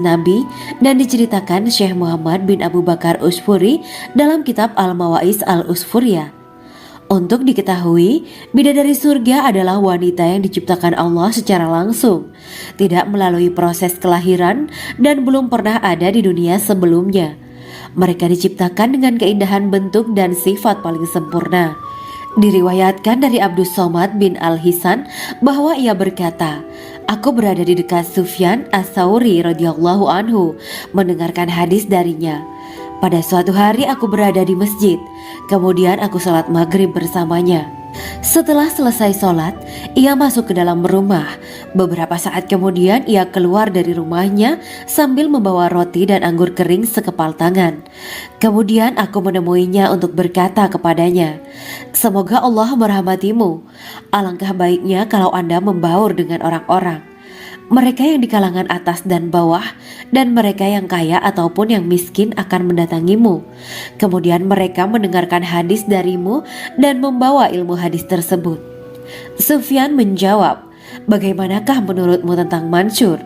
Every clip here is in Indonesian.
Nabi dan diceritakan Syekh Muhammad bin Abu Bakar Usfuri dalam kitab Al-Mawais Al-Usfuriyah. Untuk diketahui, bidadari surga adalah wanita yang diciptakan Allah secara langsung, tidak melalui proses kelahiran dan belum pernah ada di dunia sebelumnya. Mereka diciptakan dengan keindahan bentuk dan sifat paling sempurna. Diriwayatkan dari Abdus Somad bin Al-Hisan bahwa ia berkata, "Aku berada di dekat Sufyan As-Tsauri radhiyallahu anhu mendengarkan hadis darinya. Pada suatu hari aku berada di masjid, kemudian aku sholat maghrib bersamanya. Setelah selesai sholat, ia masuk ke dalam rumah. Beberapa saat kemudian ia keluar dari rumahnya sambil membawa roti dan anggur kering sekepal tangan. Kemudian aku menemuinya untuk berkata kepadanya, 'Semoga Allah merahmatimu. Alangkah baiknya kalau Anda membaur dengan orang-orang. Mereka yang di kalangan atas dan bawah, dan mereka yang kaya ataupun yang miskin akan mendatangimu. Kemudian mereka mendengarkan hadis darimu dan membawa ilmu hadis tersebut.' Sufyan menjawab, 'Bagaimanakah menurutmu tentang Mansur?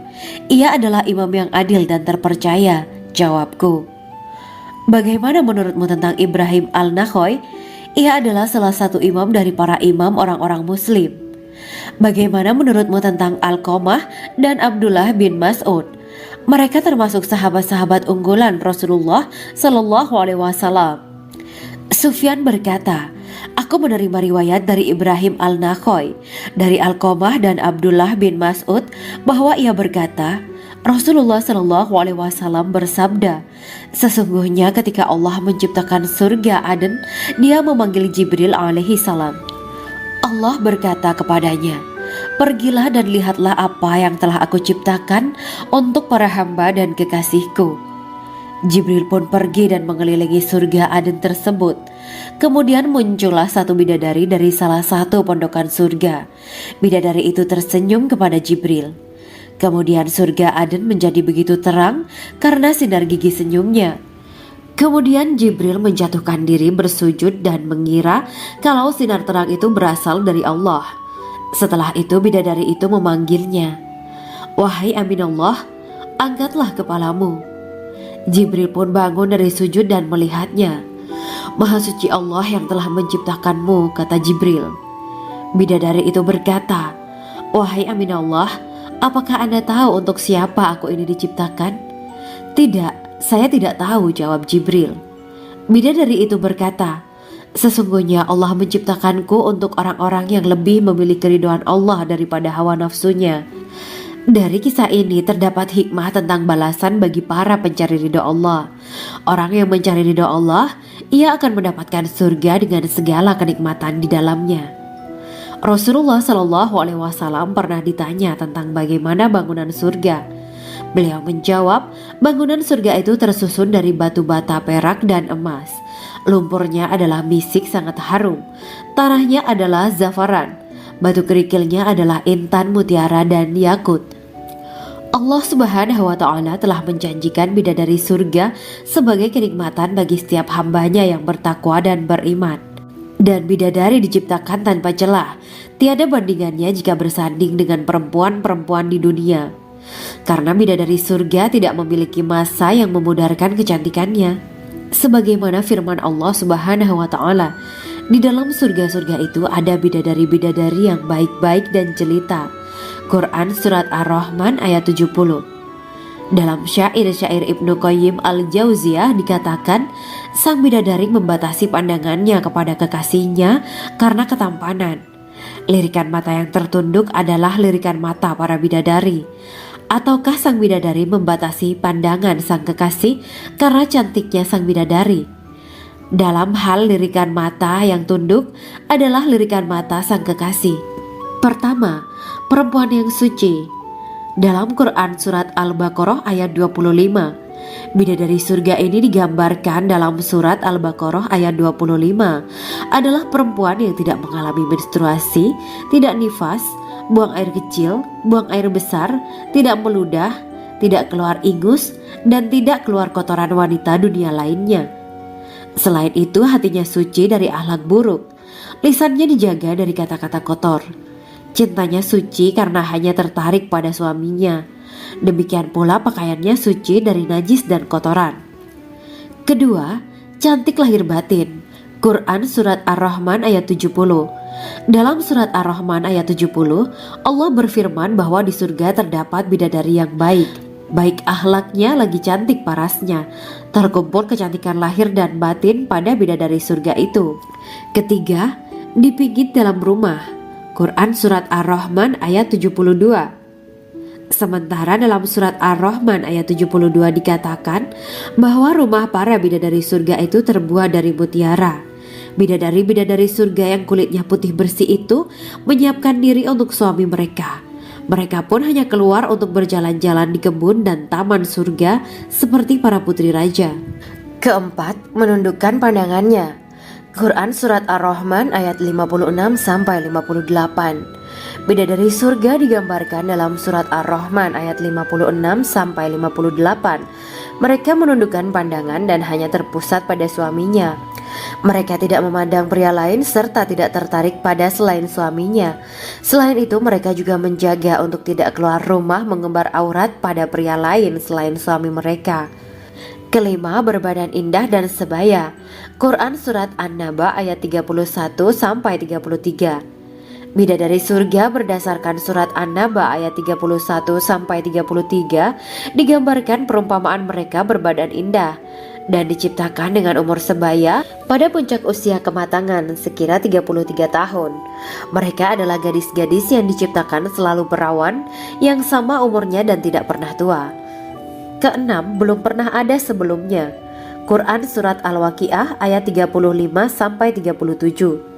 Ia adalah imam yang adil dan terpercaya.' Jawabku, 'Bagaimana menurutmu tentang Ibrahim Al-Nakhoy? Ia adalah salah satu imam dari para imam orang-orang muslim.' 'Bagaimana menurutmu tentang Alqamah dan Abdullah bin Mas'ud? Mereka termasuk sahabat-sahabat unggulan Rasulullah Shallallahu Alaihi Wasallam.' Sufyan berkata, 'Aku menerima riwayat dari Ibrahim Al-Nakhoy, dari Alqamah dan Abdullah bin Mas'ud bahwa ia berkata, Rasulullah Shallallahu Alaihi Wasallam bersabda, sesungguhnya ketika Allah menciptakan surga Aden, Dia memanggil Jibril alaihi salam. Allah berkata kepadanya, pergilah dan lihatlah apa yang telah aku ciptakan untuk para hamba dan kekasihku. Jibril pun pergi dan mengelilingi surga Aden tersebut. Kemudian muncullah satu bidadari dari salah satu pondokan surga. Bidadari itu tersenyum kepada Jibril. Kemudian surga Aden menjadi begitu terang karena sinar gigi senyumnya. Kemudian Jibril menjatuhkan diri bersujud dan mengira kalau sinar terang itu berasal dari Allah. Setelah itu bidadari itu memanggilnya, wahai Aminullah, angkatlah kepalamu. Jibril pun bangun dari sujud dan melihatnya. Maha suci Allah yang telah menciptakanmu, kata Jibril. Bidadari itu berkata, wahai Aminullah, apakah Anda tahu untuk siapa aku ini diciptakan? Tidak, saya tidak tahu, jawab Jibril. Bidadari itu berkata, sesungguhnya Allah menciptakanku untuk orang-orang yang lebih memilih keridhaan Allah daripada hawa nafsunya. Dari kisah ini terdapat hikmah tentang balasan bagi para pencari ridho Allah. Orang yang mencari ridho Allah, ia akan mendapatkan surga dengan segala kenikmatan di dalamnya. Rasulullah Shallallahu Alaihi Wasallam pernah ditanya tentang bagaimana bangunan surga. Beliau menjawab, bangunan surga itu tersusun dari batu bata, perak, dan emas. Lumpurnya adalah misik sangat harum. Tanahnya adalah zafaran. Batu kerikilnya adalah intan, mutiara, dan yakut. Allah Subhanahu wa Ta'ala telah menjanjikan bidadari surga sebagai kenikmatan bagi setiap hambanya yang bertakwa dan beriman. Dan bidadari diciptakan tanpa celah. Tiada bandingannya jika bersanding dengan perempuan-perempuan di dunia. Karena bidadari surga tidak memiliki masa yang memudarkan kecantikannya. Sebagaimana firman Allah Subhanahu wa Ta'ala, di dalam surga-surga itu ada bidadari-bidadari yang baik-baik dan jelita. Quran Surat Ar-Rahman ayat 70. Dalam syair-syair Ibnu Qayyim Al-Jauziyah dikatakan, sang bidadari membatasi pandangannya kepada kekasihnya karena ketampanan. Lirikan mata yang tertunduk adalah lirikan mata para bidadari. Ataukah sang bidadari membatasi pandangan sang kekasih karena cantiknya sang bidadari? Dalam hal lirikan mata yang tunduk adalah lirikan mata sang kekasih. Pertama, perempuan yang suci. Dalam Quran Surat Al-Baqarah ayat 25, bidadari surga ini digambarkan dalam Surat Al-Baqarah ayat 25 adalah perempuan yang tidak mengalami menstruasi, tidak nifas, buang air kecil, buang air besar, tidak meludah, tidak keluar ingus, dan tidak keluar kotoran wanita dunia lainnya. Selain itu hatinya suci dari akhlak buruk, lisannya dijaga dari kata-kata kotor. Cintanya suci karena hanya tertarik pada suaminya. Demikian pula pakaiannya suci dari najis dan kotoran. Kedua, cantik lahir batin. Quran Surat Ar-Rahman ayat 70. Dalam Surat Ar-Rahman ayat 70, Allah berfirman bahwa di surga terdapat bidadari yang baik. Baik akhlaknya lagi cantik parasnya. Terkumpul kecantikan lahir dan batin pada bidadari surga itu. Ketiga, dipijit dalam rumah. Quran Surat Ar-Rahman ayat 72. Sementara dalam surat Ar-Rahman ayat 72 dikatakan bahwa rumah para bidadari surga itu terbuat dari mutiara. Bidadari-bidadari surga yang kulitnya putih bersih itu menyiapkan diri untuk suami mereka. Mereka pun hanya keluar untuk berjalan-jalan di kebun dan taman surga seperti para putri raja. Keempat, menundukkan pandangannya. Quran Surat Ar-Rahman ayat 56-58. Bidadari surga digambarkan dalam Surat Ar-Rahman ayat 56-58. Mereka menundukkan pandangan dan hanya terpusat pada suaminya. Mereka tidak memandang pria lain serta tidak tertarik pada selain suaminya. Selain itu mereka juga menjaga untuk tidak keluar rumah mengembar aurat pada pria lain selain suami mereka. Kelima, berbadan indah dan sebaya. Quran Surat An-Naba ayat 31-33. Bidadari surga berdasarkan Surat An-Naba ayat 31-33 digambarkan perumpamaan mereka berbadan indah dan diciptakan dengan umur sebaya pada puncak usia kematangan sekira 33 tahun. Mereka adalah gadis-gadis yang diciptakan selalu perawan yang sama umurnya dan tidak pernah tua. Keenam, belum pernah ada sebelumnya. Quran Surat Al-Waqiah ayat 35-37.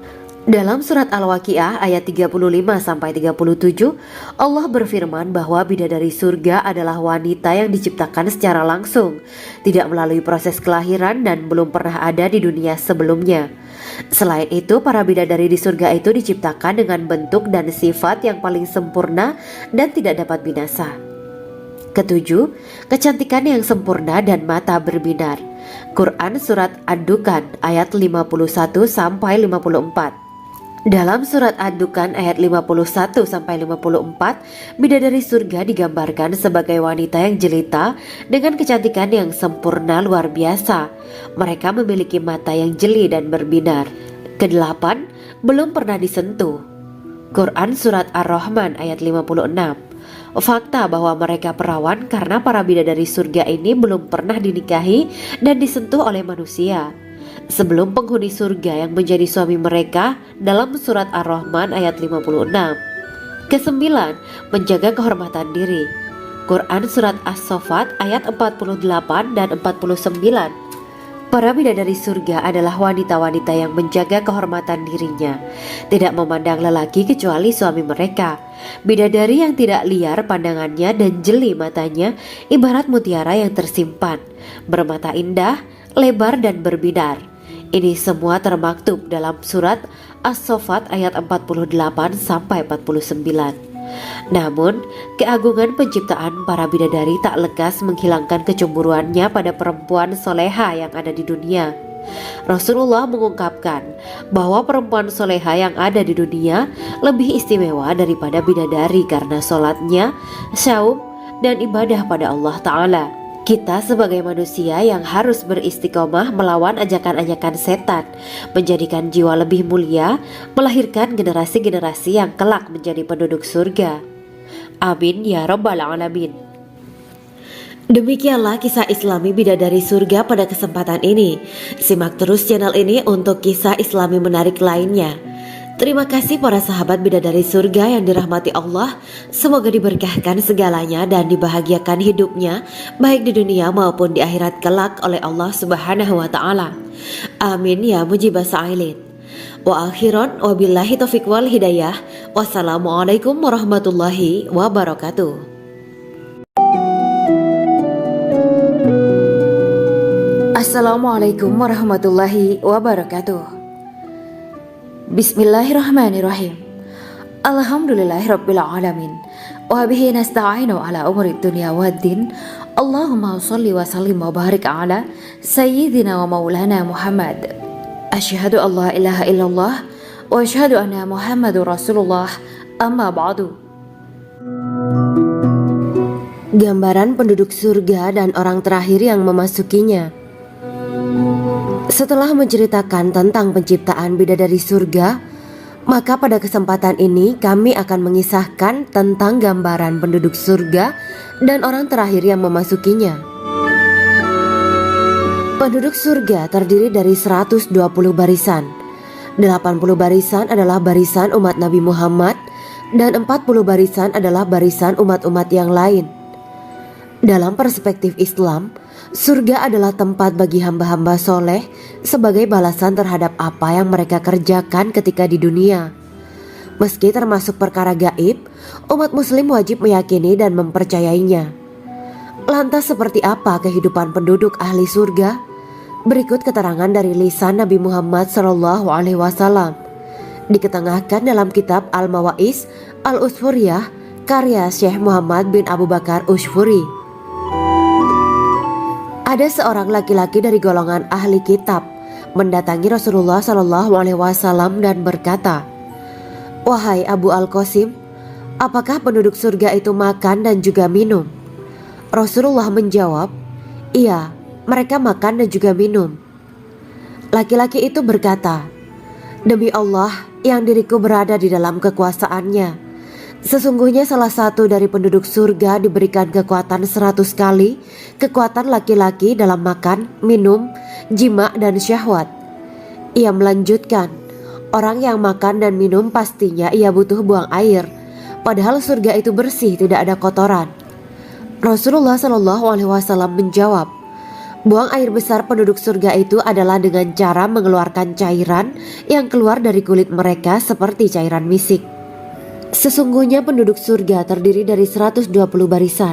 Dalam Surat Al-Waqiah ayat 35-37, Allah berfirman bahwa bidadari surga adalah wanita yang diciptakan secara langsung, tidak melalui proses kelahiran dan belum pernah ada di dunia sebelumnya. Selain itu, para bidadari di surga itu diciptakan dengan bentuk dan sifat yang paling sempurna dan tidak dapat binasa. Ketujuh, kecantikan yang sempurna dan mata berbinar. Quran Surat Ad-Dukan ayat 51-54. Dalam Surat Ad-Dukan ayat 51-54, bidadari surga digambarkan sebagai wanita yang jelita dengan kecantikan yang sempurna luar biasa. Mereka memiliki mata yang jeli dan berbinar. Kedelapan, belum pernah disentuh. Quran Surat Ar-Rahman ayat 56. Fakta bahwa mereka perawan karena para bidadari surga ini belum pernah dinikahi dan disentuh oleh manusia sebelum penghuni surga yang menjadi suami mereka dalam Surat Ar-Rahman ayat 56. Kesembilan, menjaga kehormatan diri. Quran Surat As-Saffat ayat 48 dan 49. Para bidadari surga adalah wanita-wanita yang menjaga kehormatan dirinya, tidak memandang lelaki kecuali suami mereka. Bidadari yang tidak liar pandangannya dan jeli matanya ibarat mutiara yang tersimpan, bermata indah, lebar dan berbinar. Ini semua termaktub dalam Surat As-Saffat ayat 48-49. Namun, keagungan penciptaan para bidadari tak lekas menghilangkan kecemburuannya pada perempuan soleha yang ada di dunia. Rasulullah mengungkapkan bahwa perempuan soleha yang ada di dunia lebih istimewa daripada bidadari karena sholatnya, syaum, dan ibadah pada Allah Ta'ala. Kita sebagai manusia yang harus beristiqomah melawan ajakan-ajakan setan, menjadikan jiwa lebih mulia, melahirkan generasi-generasi yang kelak menjadi penduduk surga. Amin ya Rabbal Alamin. Demikianlah kisah Islami bidadari surga pada kesempatan ini. Simak terus channel ini untuk kisah Islami menarik lainnya. Terima kasih para sahabat bidadari surga yang dirahmati Allah. Semoga diberkahkan segalanya dan dibahagiakan hidupnya baik di dunia maupun di akhirat kelak oleh Allah Subhanahu wa taala. Amin ya mujibas sa'ilin. Wa akhiran wabillahi taufiq wal hidayah. Wassalamualaikum warahmatullahi wabarakatuh. Assalamualaikum warahmatullahi wabarakatuh. Bismillahirrahmanirrahim. Alhamdulillahirabbil alamin. Wa bihi nasta'inu ala umuri dunya waddin. Allahumma shalli wa sallim wa barik ala sayyidina wa maulana Muhammad. Asyhadu an la ilaha illallah wa asyhadu anna Muhammadur Rasulullah. Amma ba'du. Gambaran penduduk surga dan orang terakhir yang memasukinya. Setelah menceritakan tentang penciptaan bidadari surga, maka pada kesempatan ini kami akan mengisahkan tentang gambaran penduduk surga dan orang terakhir yang memasukinya. Penduduk surga terdiri dari 120 barisan. 80 barisan adalah barisan umat Nabi Muhammad dan 40 barisan adalah barisan umat-umat yang lain. Dalam perspektif Islam, surga adalah tempat bagi hamba-hamba soleh sebagai balasan terhadap apa yang mereka kerjakan ketika di dunia. Meski termasuk perkara gaib, umat muslim wajib meyakini dan mempercayainya. Lantas seperti apa kehidupan penduduk ahli surga? Berikut keterangan dari lisan Nabi Muhammad SAW, diketengahkan dalam kitab Al-Mawa'is Al-Usfuriyah karya Syekh Muhammad bin Abu Bakar Ushfuri. Ada seorang laki-laki dari golongan ahli kitab mendatangi Rasulullah SAW dan berkata, "Wahai Abu Al-Qasim, apakah penduduk surga itu makan dan juga minum?" Rasulullah menjawab, "Iya, mereka makan dan juga minum." Laki-laki itu berkata, "Demi Allah yang diriku berada di dalam kekuasaannya, sesungguhnya salah satu dari penduduk surga diberikan kekuatan 100 kali kekuatan laki-laki dalam makan, minum, jima, dan syahwat." Ia melanjutkan, "Orang yang makan dan minum pastinya ia butuh buang air, padahal surga itu bersih, tidak ada kotoran." Rasulullah SAW menjawab, "Buang air besar penduduk surga itu adalah dengan cara mengeluarkan cairan yang keluar dari kulit mereka seperti cairan misik." Sesungguhnya penduduk surga terdiri dari 120 barisan.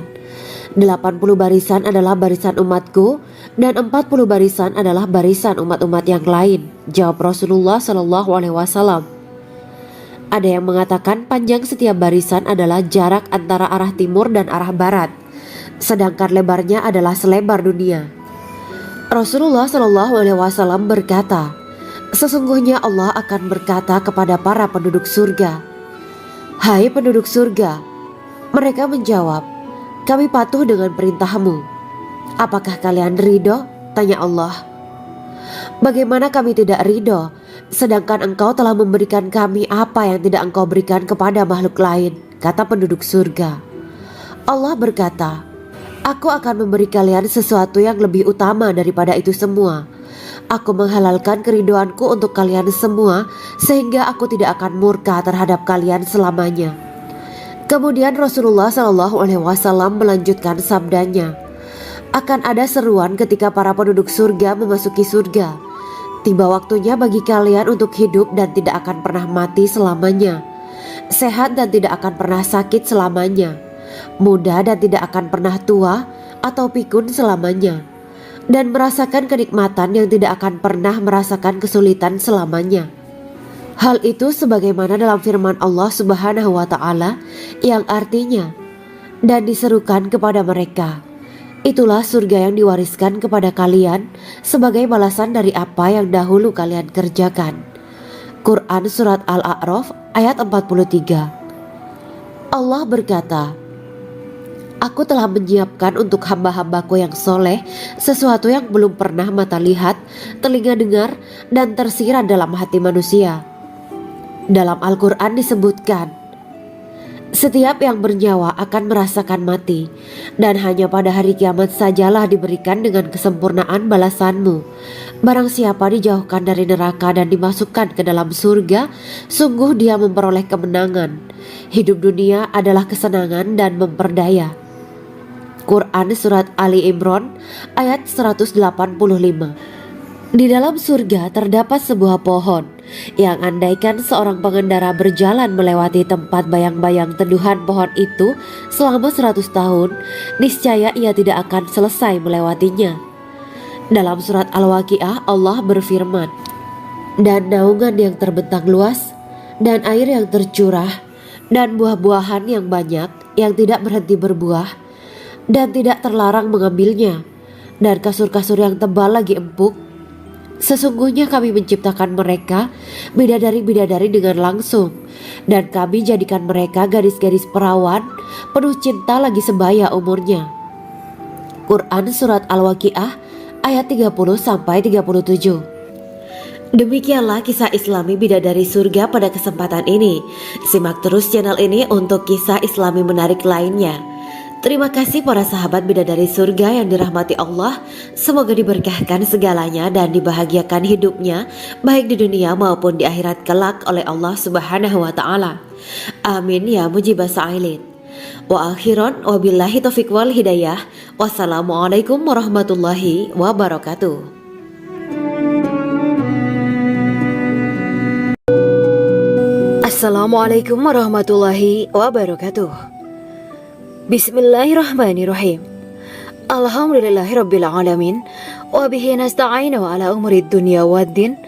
80 barisan adalah barisan umatku dan 40 barisan adalah barisan umat-umat yang lain, jawab Rasulullah SAW. Ada yang mengatakan panjang setiap barisan adalah jarak antara arah timur dan arah barat, sedangkan lebarnya adalah selebar dunia. Rasulullah SAW berkata, "Sesungguhnya Allah akan berkata kepada para penduduk surga, 'Hai penduduk surga,' mereka menjawab, 'Kami patuh dengan perintahmu.' 'Apakah kalian ridho?' tanya Allah. 'Bagaimana kami tidak ridho, sedangkan engkau telah memberikan kami apa yang tidak engkau berikan kepada makhluk lain,' kata penduduk surga. Allah berkata, 'Aku akan memberi kalian sesuatu yang lebih utama daripada itu semua. Aku menghalalkan keridoanku untuk kalian semua sehingga aku tidak akan murka terhadap kalian selamanya.'" Kemudian Rasulullah SAW melanjutkan sabdanya, "Akan ada seruan ketika para penduduk surga memasuki surga. Tiba waktunya bagi kalian untuk hidup dan tidak akan pernah mati selamanya, sehat dan tidak akan pernah sakit selamanya, muda dan tidak akan pernah tua atau pikun selamanya, dan merasakan kenikmatan yang tidak akan pernah merasakan kesulitan selamanya." Hal itu sebagaimana dalam firman Allah Subhanahu wa Ta'ala yang artinya, "Dan diserukan kepada mereka, itulah surga yang diwariskan kepada kalian sebagai balasan dari apa yang dahulu kalian kerjakan." Quran Surat Al-A'raf ayat 43. Allah berkata, "Aku telah menyiapkan untuk hamba-hambaku yang soleh sesuatu yang belum pernah mata lihat, telinga dengar, dan tersirat dalam hati manusia." Dalam Al-Quran disebutkan, "Setiap yang bernyawa akan merasakan mati, dan hanya pada hari kiamat sajalah diberikan dengan kesempurnaan balasanmu. Barang siapa dijauhkan dari neraka dan dimasukkan ke dalam surga, sungguh dia memperoleh kemenangan. Hidup dunia adalah kesenangan dan memperdaya." Quran Surat Ali Imran ayat 185. Di dalam surga terdapat sebuah pohon yang andaikan seorang pengendara berjalan melewati tempat bayang-bayang teduhan pohon itu selama 100 tahun, niscaya ia tidak akan selesai melewatinya. Dalam surat Al-Waqiah Allah berfirman, "Dan naungan yang terbentang luas, dan air yang tercurah, dan buah-buahan yang banyak yang tidak berhenti berbuah, dan tidak terlarang mengambilnya, dan kasur-kasur yang tebal lagi empuk. Sesungguhnya kami menciptakan mereka bidadari-bidadari dengan langsung, dan kami jadikan mereka gadis-gadis perawan penuh cinta lagi sebaya umurnya. Quran Surat Al-Waqiah ayat 30-37. Demikianlah kisah Islami bidadari surga pada kesempatan ini. Simak terus channel ini untuk kisah Islami menarik lainnya. Terima kasih para sahabat bidadari surga yang dirahmati Allah. Semoga diberkahkan segalanya dan dibahagiakan hidupnya baik di dunia maupun di akhirat kelak oleh Allah Subhanahu wa taala. Amin ya mujibah sa'ilin. Wa akhiran wabillahi taufiq wal hidayah. Wassalamualaikum warahmatullahi wabarakatuh. Assalamualaikum warahmatullahi wabarakatuh. Bismillahirrahmanirrahim. Alhamdulillahirabbil alamin wa bihi nasta'inu ala umurid dunya waddin.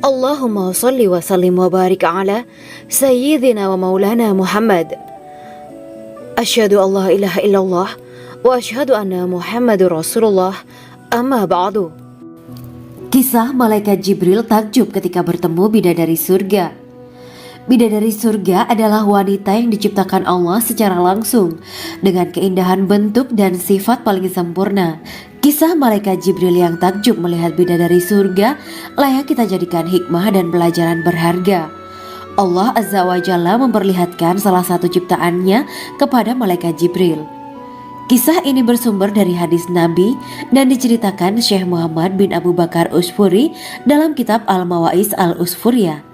Allahumma shalli wa sallim wa barik ala sayyidina wa maulana Muhammad. Asyhadu an la ilaha illallah wa asyhadu anna Muhammadur Rasulullah. Amma ba'du. Kisah malaikat Jibril takjub ketika bertemu bidadari surga. Bidadari surga adalah wanita yang diciptakan Allah secara langsung dengan keindahan bentuk dan sifat paling sempurna. Kisah malaikat Jibril yang takjub melihat bidadari surga layak kita jadikan hikmah dan pelajaran berharga. Allah Azza wa Jalla memperlihatkan salah satu ciptaannya kepada malaikat Jibril. Kisah ini bersumber dari hadis Nabi dan diceritakan Syekh Muhammad bin Abu Bakar Usfuri dalam kitab Al-Mawa'is Al-Usfuriyah.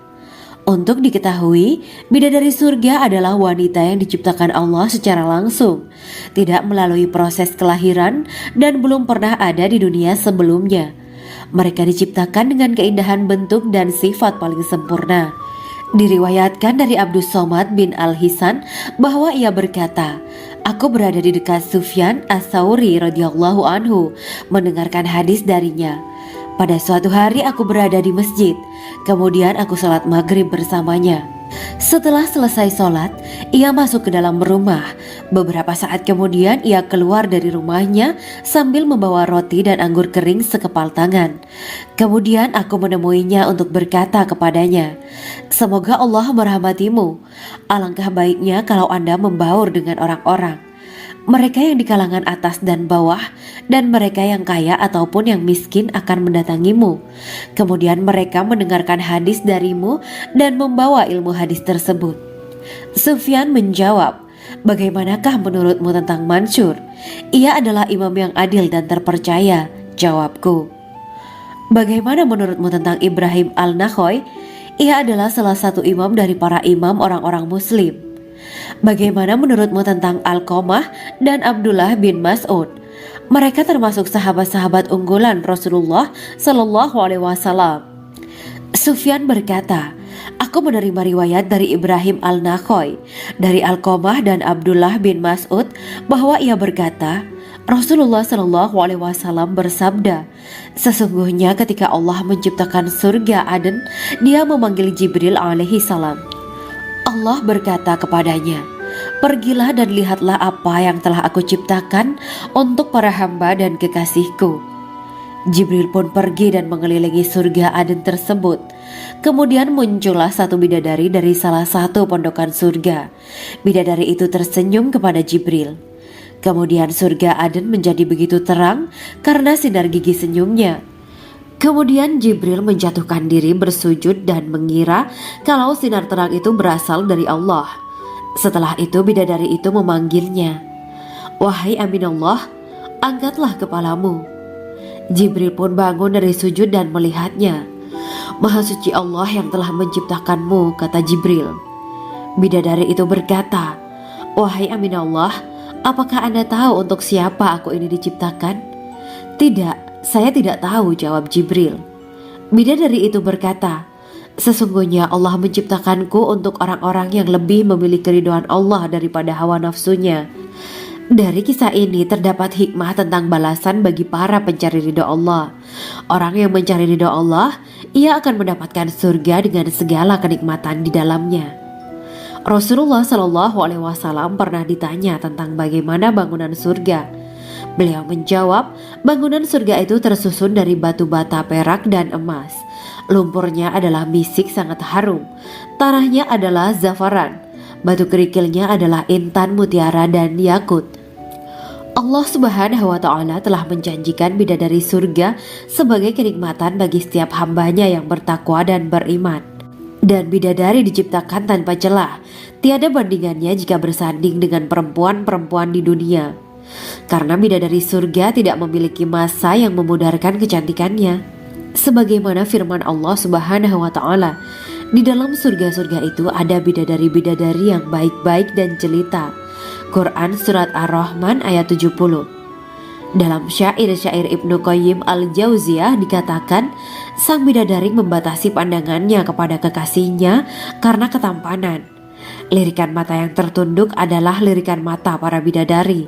Untuk diketahui, bidadari surga adalah wanita yang diciptakan Allah secara langsung, tidak melalui proses kelahiran dan belum pernah ada di dunia sebelumnya. Mereka diciptakan dengan keindahan bentuk dan sifat paling sempurna. Diriwayatkan dari Abdus Somad bin Al-Hisan bahwa ia berkata, "Aku berada di dekat Sufyan As-Sauri radhiyallahu anhu mendengarkan hadis darinya. Pada suatu hari aku berada di masjid, kemudian aku sholat maghrib bersamanya. Setelah selesai sholat, ia masuk ke dalam rumah. Beberapa saat kemudian ia keluar dari rumahnya sambil membawa roti dan anggur kering sekepal tangan. Kemudian aku menemuinya untuk berkata kepadanya, 'Semoga Allah merahmatimu. Alangkah baiknya kalau Anda membaur dengan orang-orang. Mereka yang di kalangan atas dan bawah, dan mereka yang kaya ataupun yang miskin akan mendatangimu. Kemudian mereka mendengarkan hadis darimu dan membawa ilmu hadis tersebut.' Sufyan menjawab, 'Bagaimanakah menurutmu tentang Mansur? Ia adalah imam yang adil dan terpercaya.' Jawabku. 'Bagaimana menurutmu tentang Ibrahim Al-Nakhoy? Ia adalah salah satu imam dari para imam orang-orang muslim.' 'Bagaimana menurutmu tentang Alqamah dan Abdullah bin Mas'ud? Mereka termasuk sahabat-sahabat unggulan Rasulullah Sallallahu Alaihi Wasallam.' Sufyan berkata, 'Aku menerima riwayat dari Ibrahim Al-Nakhoy, dari Alqamah dan Abdullah bin Mas'ud bahwa ia berkata, Rasulullah Sallallahu Alaihi Wasallam bersabda, sesungguhnya ketika Allah menciptakan surga Aden, Dia memanggil Jibril alaihi salam. Allah berkata kepadanya, pergilah dan lihatlah apa yang telah aku ciptakan untuk para hamba dan kekasihku. Jibril pun pergi dan mengelilingi surga Aden tersebut. Kemudian muncullah satu bidadari dari salah satu pondokan surga. Bidadari itu tersenyum kepada Jibril. Kemudian surga Aden menjadi begitu terang karena sinar gigi senyumnya. Kemudian Jibril menjatuhkan diri bersujud dan mengira kalau sinar terang itu berasal dari Allah. Setelah itu bidadari itu memanggilnya, wahai Aminullah, angkatlah kepalamu. Jibril pun bangun dari sujud dan melihatnya. Maha suci Allah yang telah menciptakanmu, kata Jibril. Bidadari itu berkata, wahai Aminullah, apakah Anda tahu untuk siapa aku ini diciptakan? Tidak. Saya tidak tahu, jawab Jibril. Bidadari itu berkata, sesungguhnya Allah menciptakanku untuk orang-orang yang lebih memilih keridhaan Allah daripada hawa nafsunya. Dari kisah ini terdapat hikmah tentang balasan bagi para pencari ridho Allah. Orang yang mencari ridho Allah, ia akan mendapatkan surga dengan segala kenikmatan di dalamnya. Rasulullah Shallallahu Alaihi Wasallam pernah ditanya tentang bagaimana bangunan surga. Beliau menjawab, bangunan surga itu tersusun dari batu bata perak dan emas. Lumpurnya adalah misik sangat harum, tanahnya adalah zafaran, batu kerikilnya adalah intan mutiara dan yakut. Allah Subhanahu wa Ta'ala telah menjanjikan bidadari surga sebagai kenikmatan bagi setiap hambanya yang bertakwa dan beriman. Dan bidadari diciptakan tanpa celah, tiada bandingannya jika bersanding dengan perempuan-perempuan di dunia. Karena bidadari surga tidak memiliki masa yang memudarkan kecantikannya. Sebagaimana firman Allah Subhanahu wa Ta'ala, di dalam surga-surga itu ada bidadari-bidadari yang baik-baik dan jelita. Quran Surat Ar-Rahman ayat 70. Dalam syair-syair Ibnu Qayyim Al-Jauziyah dikatakan, sang bidadari membatasi pandangannya kepada kekasihnya karena ketampanan. Lirikan mata yang tertunduk adalah lirikan mata para bidadari.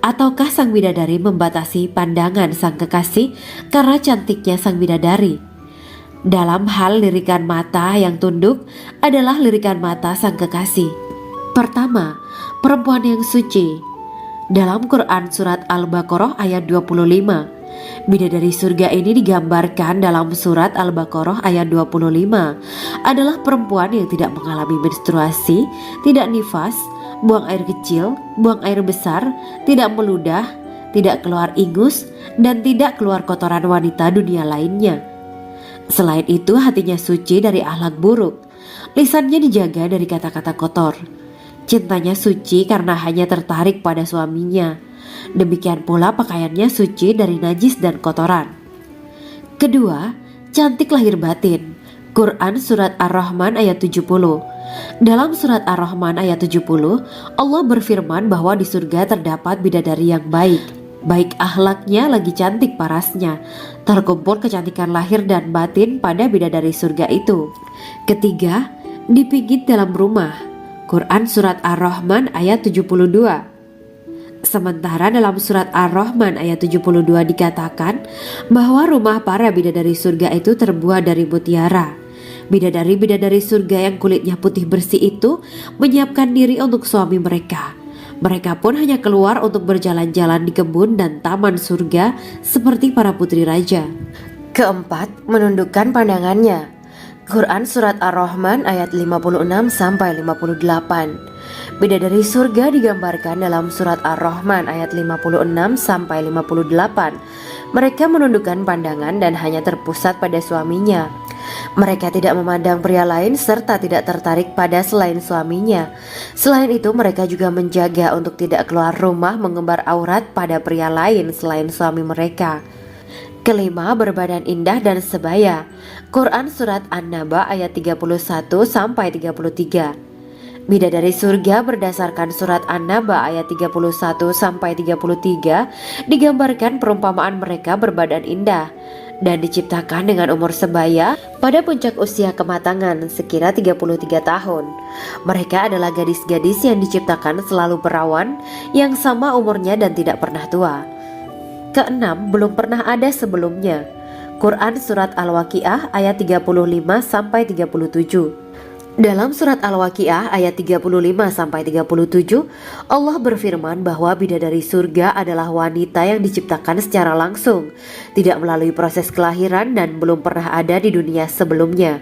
Ataukah sang bidadari membatasi pandangan sang kekasih karena cantiknya sang bidadari? Dalam hal lirikan mata yang tunduk adalah lirikan mata sang kekasih. Pertama, perempuan yang suci. Dalam Quran Surat Al-Baqarah ayat 25, bidadari surga ini digambarkan dalam Surat Al-Baqarah ayat 25 adalah perempuan yang tidak mengalami menstruasi, tidak nifas, buang air kecil, buang air besar, tidak meludah, tidak keluar ingus, dan tidak keluar kotoran wanita dunia lainnya. Selain itu, hatinya suci dari akhlak buruk, lisannya dijaga dari kata-kata kotor. Cintanya suci karena hanya tertarik pada suaminya. Demikian pula pakaiannya suci dari najis dan kotoran. Kedua, cantik lahir batin. Quran Surat Ar-Rahman ayat 70. Dalam Surat Ar-Rahman ayat 70, Allah berfirman bahwa di surga terdapat bidadari yang baik. Baik akhlaknya lagi cantik parasnya. Terkumpul kecantikan lahir dan batin pada bidadari surga itu. Ketiga, dipijit dalam rumah. Quran Surat Ar-Rahman ayat 72. Sementara dalam Surat Ar-Rahman ayat 72 dikatakan bahwa rumah para bidadari surga itu terbuat dari mutiara. Bidadari-bidadari surga yang kulitnya putih bersih itu menyiapkan diri untuk suami mereka. Mereka pun hanya keluar untuk berjalan-jalan di kebun dan taman surga seperti para putri raja. Keempat, menundukkan pandangannya. Quran Surat Ar-Rahman ayat 56-58. Bidadari surga digambarkan dalam Surat Ar-Rahman ayat 56-58. Mereka menundukkan pandangan dan hanya terpusat pada suaminya. Mereka tidak memandang pria lain serta tidak tertarik pada selain suaminya. Selain itu, mereka juga menjaga untuk tidak keluar rumah mengembar aurat pada pria lain selain suami mereka. Kelima, berbadan indah dan sebaya. Quran Surat An-Naba ayat 31-33. Bidadari surga berdasarkan Surat An-Naba ayat 31-33 digambarkan perumpamaan mereka berbadan indah dan diciptakan dengan umur sebaya pada puncak usia kematangan sekira 33 tahun. Mereka adalah gadis-gadis yang diciptakan selalu perawan, yang sama umurnya dan tidak pernah tua. Keenam, belum pernah ada sebelumnya. Quran Surat Al-Waqiah ayat 35-37. Dalam Surat Al-Waqiah ayat 35-37, Allah berfirman bahwa bidadari surga adalah wanita yang diciptakan secara langsung, tidak melalui proses kelahiran dan belum pernah ada di dunia sebelumnya.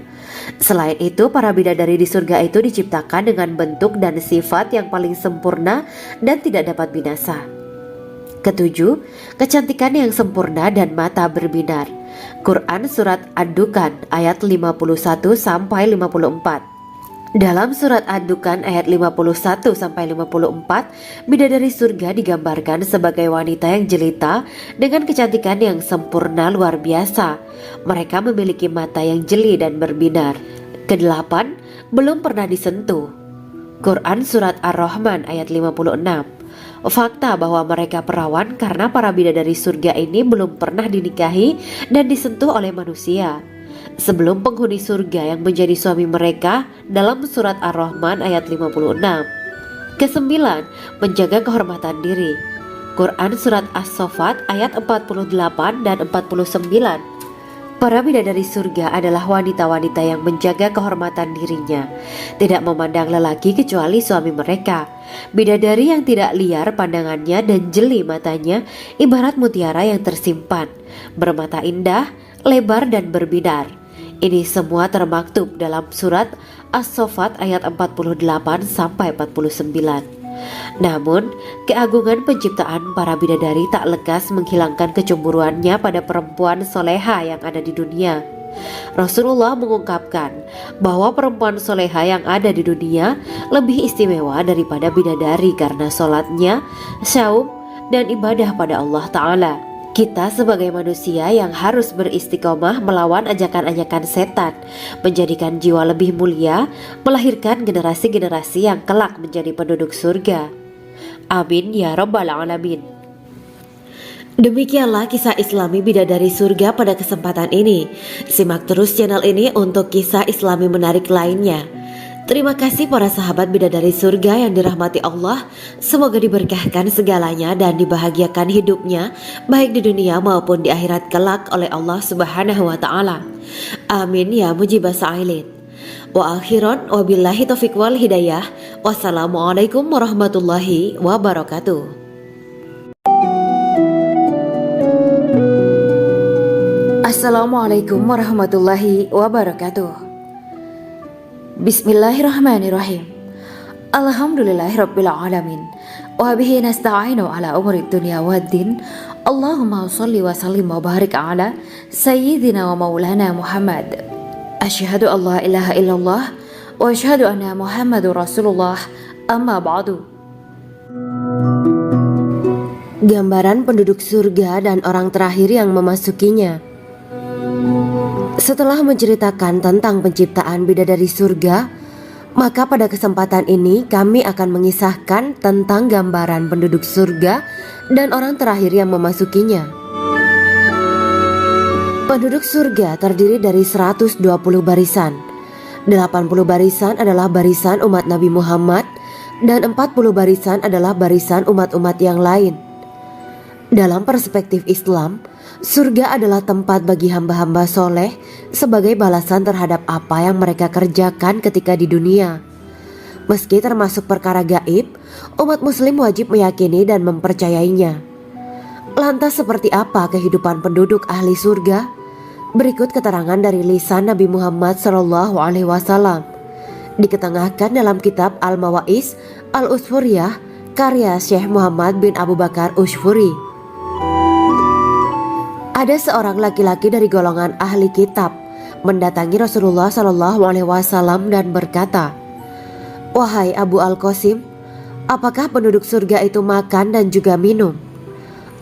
Selain itu, para bidadari di surga itu diciptakan dengan bentuk dan sifat yang paling sempurna dan tidak dapat binasa. Ketujuh, kecantikan yang sempurna dan mata berbinar. Quran Surat Ad-Dukan ayat 51-54. Dalam Surat Ad-Dukan ayat 51-54, bidadari surga digambarkan sebagai wanita yang jelita dengan kecantikan yang sempurna luar biasa. Mereka memiliki mata yang jeli dan berbinar. Kedelapan, belum pernah disentuh. Quran Surat Ar-Rahman ayat 56. Fakta bahwa mereka perawan karena para bidadari surga ini belum pernah dinikahi dan disentuh oleh manusia sebelum penghuni surga yang menjadi suami mereka dalam Surat Ar-Rahman ayat 56. Kesembilan, menjaga kehormatan diri. Quran Surat As-Saffat ayat 48 dan 49. Para bidadari surga adalah wanita-wanita yang menjaga kehormatan dirinya, tidak memandang lelaki kecuali suami mereka. Bidadari yang tidak liar pandangannya dan jeli matanya, ibarat mutiara yang tersimpan, bermata indah, lebar dan berbinar. Ini semua termaktub dalam surat As-Saffat ayat 48 sampai 49. Namun, keagungan penciptaan para bidadari tak lekas menghilangkan kecemburuannya pada perempuan soleha yang ada di dunia. Rasulullah mengungkapkan bahwa perempuan soleha yang ada di dunia lebih istimewa daripada bidadari karena sholatnya, syaum, dan ibadah pada Allah Ta'ala. Kita sebagai manusia yang harus beristiqomah melawan ajakan-ajakan setan, menjadikan jiwa lebih mulia, melahirkan generasi-generasi yang kelak menjadi penduduk surga. Amin ya rabbal alamin. Demikianlah kisah Islami bidadari surga pada kesempatan ini. Simak terus channel ini untuk kisah Islami menarik lainnya. Terima kasih para sahabat bidadari surga yang dirahmati Allah. Semoga diberkahkan segalanya dan dibahagiakan hidupnya, baik di dunia maupun di akhirat kelak oleh Allah Subhanahu wa Ta'ala. Amin ya mujibah sa'ilin. Wa akhiran wabillahi taufiq wal hidayah. Wassalamualaikum warahmatullahi wabarakatuh. Assalamualaikum warahmatullahi wabarakatuh. Bismillahirrahmanirrahim. Alhamdulillahirabbil alamin. Wa bihi nasta'inu ala umuri dunya waddin. Allahumma shalli wa sallim wa barik ala sayyidina wa maulana Muhammad. Asyhadu an la ilaha illallah wa asyhadu anna Muhammadur Rasulullah. Amma ba'du. Gambaran penduduk surga dan orang terakhir yang memasukinya. Setelah menceritakan tentang penciptaan bidadari surga, maka pada kesempatan ini kami akan mengisahkan tentang gambaran penduduk surga dan orang terakhir yang memasukinya. Penduduk surga terdiri dari 120 barisan. 80 barisan adalah barisan umat Nabi Muhammad dan 40 barisan adalah barisan umat-umat yang lain. Dalam perspektif Islam, surga adalah tempat bagi hamba-hamba soleh sebagai balasan terhadap apa yang mereka kerjakan ketika di dunia. Meski termasuk perkara gaib, umat muslim wajib meyakini dan mempercayainya. Lantas seperti apa kehidupan penduduk ahli surga? Berikut keterangan dari lisan Nabi Muhammad SAW, diketengahkan dalam kitab Al-Mawa'is Al-Usfuriyah karya Syekh Muhammad bin Abu Bakar Ushfuri. Ada seorang laki-laki dari golongan ahli kitab mendatangi Rasulullah SAW dan berkata, "Wahai Abu Al-Qasim, apakah penduduk surga itu makan dan juga minum?"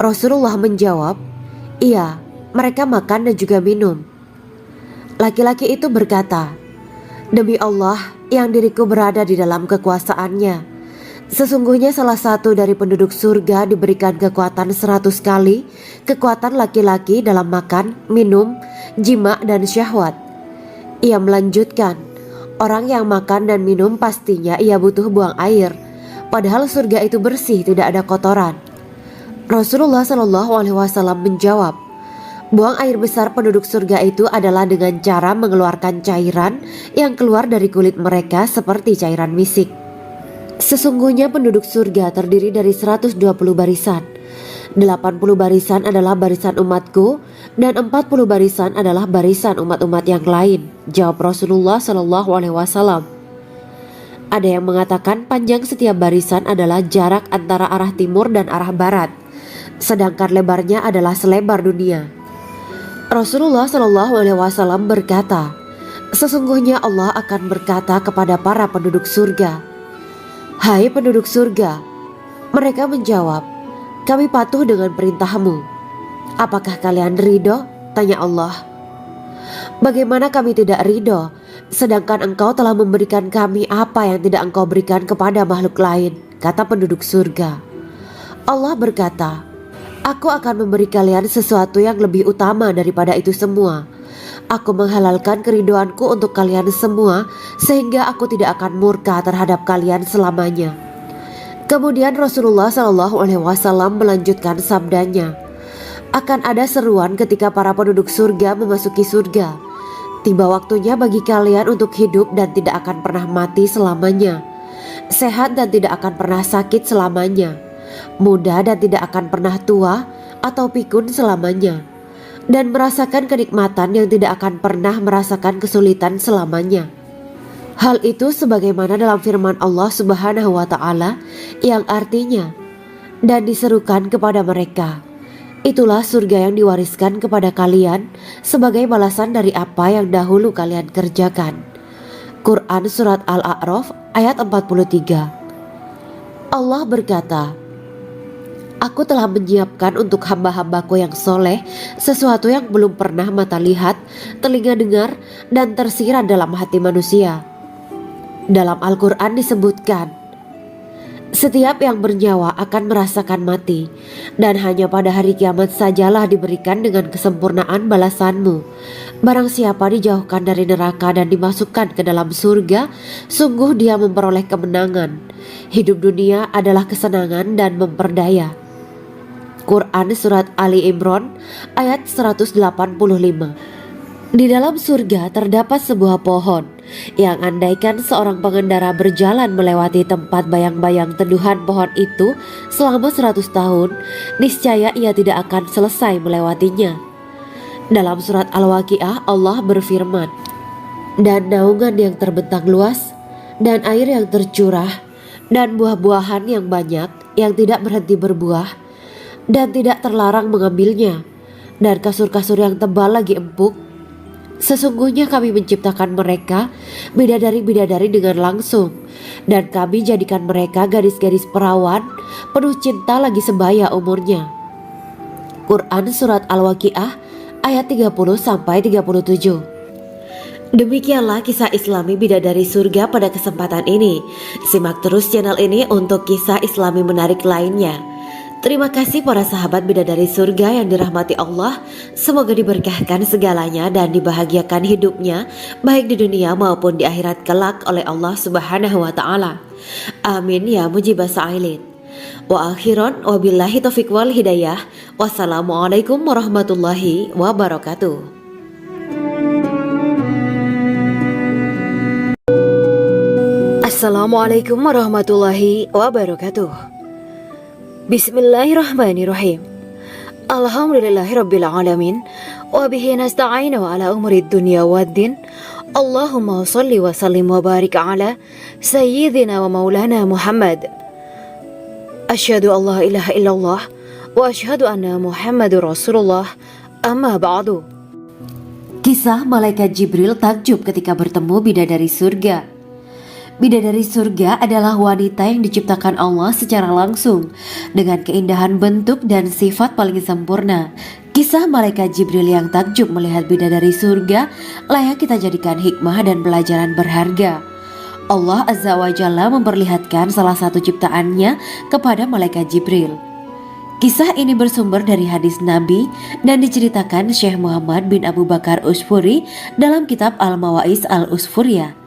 Rasulullah menjawab, "Iya, mereka makan dan juga minum." Laki-laki itu berkata, "Demi Allah yang diriku berada di dalam kekuasaannya, sesungguhnya salah satu dari penduduk surga diberikan kekuatan 100 kali kekuatan laki-laki dalam makan, minum, jima dan syahwat." Ia melanjutkan, "Orang yang makan dan minum pastinya ia butuh buang air, padahal surga itu bersih, tidak ada kotoran." Rasulullah SAW menjawab, "Buang air besar penduduk surga itu adalah dengan cara mengeluarkan cairan yang keluar dari kulit mereka seperti cairan misik." Sesungguhnya penduduk surga terdiri dari 120 barisan. 80 barisan adalah barisan umatku dan 40 barisan adalah barisan umat-umat yang lain, jawab Rasulullah SAW. Ada yang mengatakan panjang setiap barisan adalah jarak antara arah timur dan arah barat, sedangkan lebarnya adalah selebar dunia. Rasulullah SAW berkata, "Sesungguhnya Allah akan berkata kepada para penduduk surga, 'Hai penduduk surga,' mereka menjawab, 'Kami patuh dengan perintahmu.' 'Apakah kalian ridho?' tanya Allah. 'Bagaimana kami tidak ridho, sedangkan engkau telah memberikan kami apa yang tidak engkau berikan kepada makhluk lain,' kata penduduk surga. Allah berkata, 'Aku akan memberi kalian sesuatu yang lebih utama daripada itu semua. Aku menghalalkan keridoanku untuk kalian semua, sehingga aku tidak akan murka terhadap kalian selamanya.'" Kemudian Rasulullah SAW melanjutkan sabdanya, Akan ada seruan ketika para penduduk surga memasuki surga. Tiba waktunya bagi kalian untuk hidup dan tidak akan pernah mati selamanya, sehat dan tidak akan pernah sakit selamanya, muda dan tidak akan pernah tua atau pikun selamanya, dan merasakan kenikmatan yang tidak akan pernah merasakan kesulitan selamanya. Hal itu sebagaimana dalam firman Allah Subhanahu wa Ta'ala yang artinya, dan diserukan kepada mereka, itulah surga yang diwariskan kepada kalian sebagai balasan dari apa yang dahulu kalian kerjakan. Quran Surat Al-A'raf ayat 43. Allah berkata, Aku telah menyiapkan untuk hamba-hambaku yang soleh sesuatu yang belum pernah mata lihat, telinga dengar, dan tersirat dalam hati manusia. Dalam Al-Quran disebutkan, setiap yang bernyawa akan merasakan mati, dan hanya pada hari kiamat sajalah diberikan dengan kesempurnaan balasanmu. Barang siapa dijauhkan dari neraka dan dimasukkan ke dalam surga, sungguh dia memperoleh kemenangan. Hidup dunia adalah kesenangan dan memperdaya. Quran Surat Ali Imran ayat 185. Di dalam surga terdapat sebuah pohon yang andaikan seorang pengendara berjalan melewati tempat bayang-bayang teduhan pohon itu selama 100 tahun, niscaya ia tidak akan selesai melewatinya. Dalam surat Al-Waqiah Allah berfirman, dan naungan yang terbentang luas, dan air yang tercurah, dan buah-buahan yang banyak yang tidak berhenti berbuah, dan tidak terlarang mengambilnya, dan kasur-kasur yang tebal lagi empuk. Sesungguhnya kami menciptakan mereka bidadari-bidadari dengan langsung, dan kami jadikan mereka gadis-gadis perawan penuh cinta lagi sebaya umurnya. Quran Surat Al-Waqiah ayat 30-37. Demikianlah kisah Islami bidadari surga pada kesempatan ini. Simak terus channel ini untuk kisah Islami menarik lainnya. Terima kasih para sahabat bidadari surga yang dirahmati Allah. Semoga diberkahkan segalanya dan dibahagiakan hidupnya baik di dunia maupun di akhirat kelak oleh Allah Subhanahu wa Ta'ala. Amin ya mujibah sa'ilin. Wa akhiran wabillahi taufiq wal hidayah. Wassalamualaikum warahmatullahi wabarakatuh. Assalamualaikum warahmatullahi wabarakatuh. Bismillahirrahmanirrahim. Alhamdulillahirabbil alamin wa bihi nasta'inu ala umuri dunya waddin. Allahumma shalli wa sallim wa barik ala sayyidina wa maulana Muhammad. Asyhadu an la ilaha illallah wa asyhadu anna Muhammadur Rasulullah. Amma ba'du. Kisah malaikat Jibril takjub ketika bertemu bidadari surga. Bidadari surga adalah wanita yang diciptakan Allah secara langsung dengan keindahan bentuk dan sifat paling sempurna. Kisah malaikat Jibril yang takjub melihat bidadari surga layak kita jadikan hikmah dan pelajaran berharga. Allah Azza wa Jalla memperlihatkan salah satu ciptaannya kepada malaikat Jibril. Kisah ini bersumber dari hadis Nabi dan diceritakan Syekh Muhammad bin Abu Bakar Usfuri dalam kitab Al-Mawa'is Al-Usfuriyah.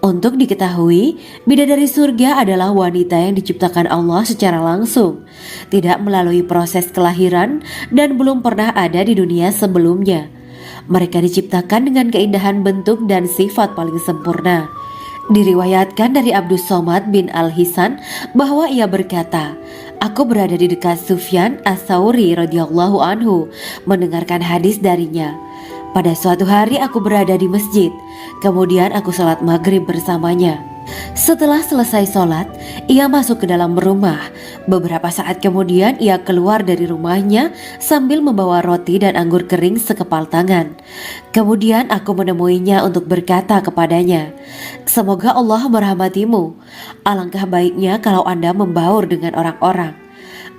Untuk diketahui, bidadari surga adalah wanita yang diciptakan Allah secara langsung, tidak melalui proses kelahiran dan belum pernah ada di dunia sebelumnya. Mereka diciptakan dengan keindahan bentuk dan sifat paling sempurna. Diriwayatkan dari Abdus Somad bin Al-Hisan bahwa ia berkata, Aku berada di dekat Sufyan As-Sauri radhiyallahu anhu mendengarkan hadis darinya. Pada suatu hari aku berada di masjid, kemudian aku sholat maghrib bersamanya. Setelah selesai sholat, ia masuk ke dalam rumah. Beberapa saat kemudian ia keluar dari rumahnya sambil membawa roti dan anggur kering sekepal tangan. Kemudian aku menemuinya untuk berkata kepadanya, Semoga Allah merahmatimu. Alangkah baiknya kalau Anda membaur dengan orang-orang.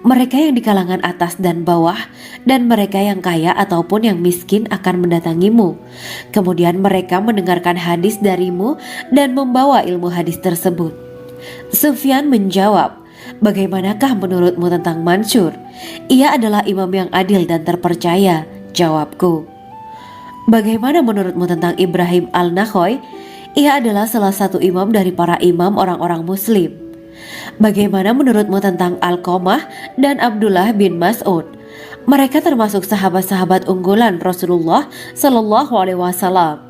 Mereka yang di kalangan atas dan bawah, dan mereka yang kaya ataupun yang miskin akan mendatangimu. Kemudian mereka mendengarkan hadis darimu dan membawa ilmu hadis tersebut. Sufyan menjawab, Bagaimanakah menurutmu tentang Mansur? Ia adalah imam yang adil dan terpercaya. Jawabku. Bagaimana menurutmu tentang Ibrahim Al-Nakhoy? Ia adalah salah satu imam dari para imam orang-orang muslim. Bagaimana menurutmu tentang Alqamah dan Abdullah bin Mas'ud? Mereka termasuk sahabat-sahabat unggulan Rasulullah Shallallahu Alaihi Wasallam.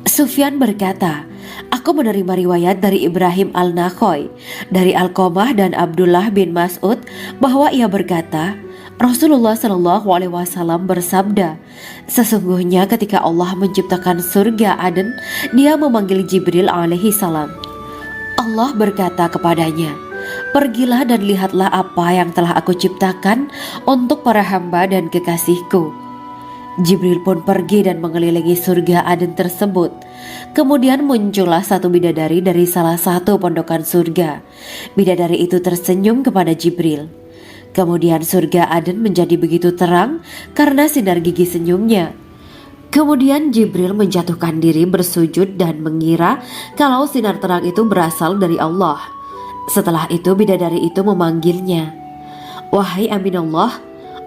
Sufyan berkata, aku menerima riwayat dari Ibrahim al-Nakhoy, dari Alqamah dan Abdullah bin Mas'ud bahwa ia berkata, Rasulullah Shallallahu Alaihi Wasallam bersabda, sesungguhnya ketika Allah menciptakan surga Aden, Dia memanggil Jibril alaihi salam. Allah berkata kepadanya, pergilah dan lihatlah apa yang telah aku ciptakan untuk para hamba dan kekasihku. Jibril pun pergi dan mengelilingi surga Aden tersebut. Kemudian muncullah satu bidadari dari salah satu pondokan surga. Bidadari itu tersenyum kepada Jibril. Kemudian surga Aden menjadi begitu terang karena sinar gigi senyumnya. Kemudian Jibril menjatuhkan diri bersujud dan mengira kalau sinar terang itu berasal dari Allah. Setelah itu bidadari itu memanggilnya, wahai Aminullah,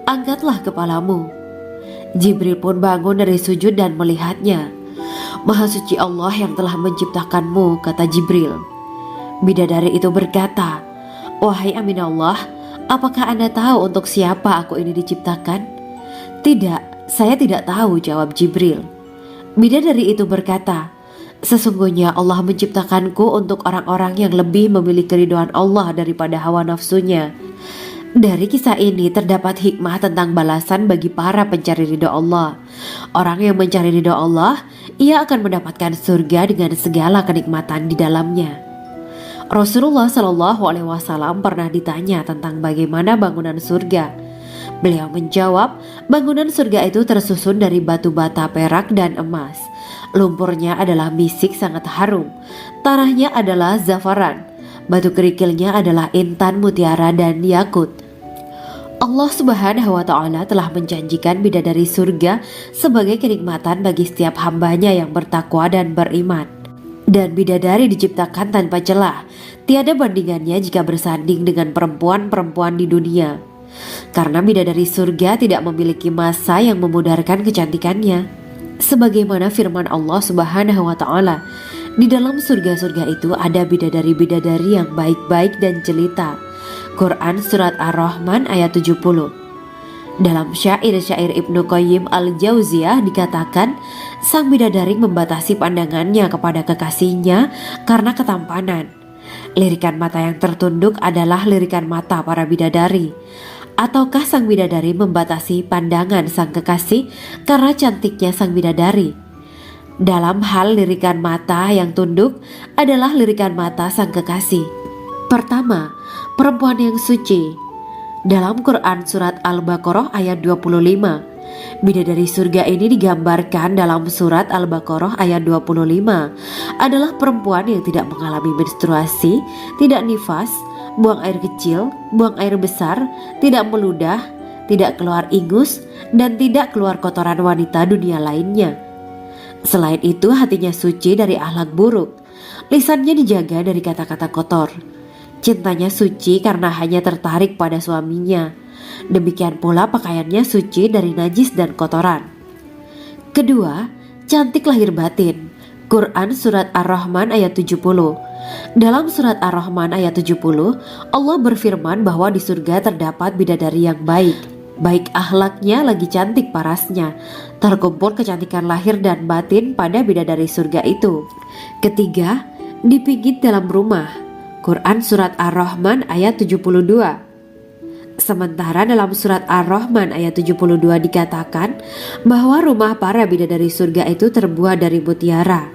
angkatlah kepalamu. Jibril pun bangun dari sujud dan melihatnya. Maha suci Allah yang telah menciptakanmu, kata Jibril. Bidadari itu berkata, wahai Aminullah, apakah Anda tahu untuk siapa aku ini diciptakan? Tidak, saya tidak tahu, jawab Jibril. Bidadari itu berkata, sesungguhnya Allah menciptakanku untuk orang-orang yang lebih memilih keridhaan Allah daripada hawa nafsunya. Dari kisah ini terdapat hikmah tentang balasan bagi para pencari ridho Allah. Orang yang mencari ridho Allah, ia akan mendapatkan surga dengan segala kenikmatan di dalamnya. Rasulullah Shallallahu Alaihi Wasallam pernah ditanya tentang bagaimana bangunan surga. Beliau menjawab, bangunan surga itu tersusun dari batu bata, perak, dan emas. Lumpurnya adalah misik sangat harum, tanahnya adalah zafaran, batu kerikilnya adalah intan, mutiara, dan yakut. Allah Subhanahu wa Ta'ala telah menjanjikan bidadari surga sebagai kenikmatan bagi setiap hambanya yang bertakwa dan beriman. Dan bidadari diciptakan tanpa celah, tiada bandingannya jika bersanding dengan perempuan-perempuan di dunia. Karena bidadari surga tidak memiliki masa yang memudarkan kecantikannya. Sebagaimana firman Allah Subhanahu wa Ta'ala, di dalam surga-surga itu ada bidadari-bidadari yang baik-baik dan jelita. Quran Surat Ar-Rahman ayat 70. Dalam syair-syair Ibnu Qayyim al-Jauziyah dikatakan, sang bidadari membatasi pandangannya kepada kekasihnya karena ketampanan. Lirikan mata yang tertunduk adalah lirikan mata para bidadari. Ataukah sang bidadari membatasi pandangan sang kekasih karena cantiknya sang bidadari? Dalam hal lirikan mata yang tunduk adalah lirikan mata sang kekasih. Pertama, perempuan yang suci. Dalam Quran Surat Al-Baqarah ayat 25, bidadari surga ini digambarkan dalam Surat Al-Baqarah ayat 25 adalah perempuan yang tidak mengalami menstruasi, tidak nifas, buang air kecil, buang air besar, tidak meludah, tidak keluar ingus, dan tidak keluar kotoran wanita dunia lainnya. Selain itu, hatinya suci dari akhlak buruk, lisannya dijaga dari kata-kata kotor. Cintanya suci karena hanya tertarik pada suaminya. Demikian pula pakaiannya suci dari najis dan kotoran. Kedua, cantik lahir batin. Quran Surat Ar-Rahman ayat 70. Dalam Surat Ar-Rahman ayat 70, Allah berfirman bahwa di surga terdapat bidadari yang baik. Baik akhlaknya lagi cantik parasnya. Terkumpul kecantikan lahir dan batin pada bidadari surga itu. Ketiga, dipijit dalam rumah. Quran Surat Ar-Rahman ayat 72. Sementara dalam Surat Ar-Rahman ayat 72 dikatakan bahwa rumah para bidadari surga itu terbuat dari mutiara.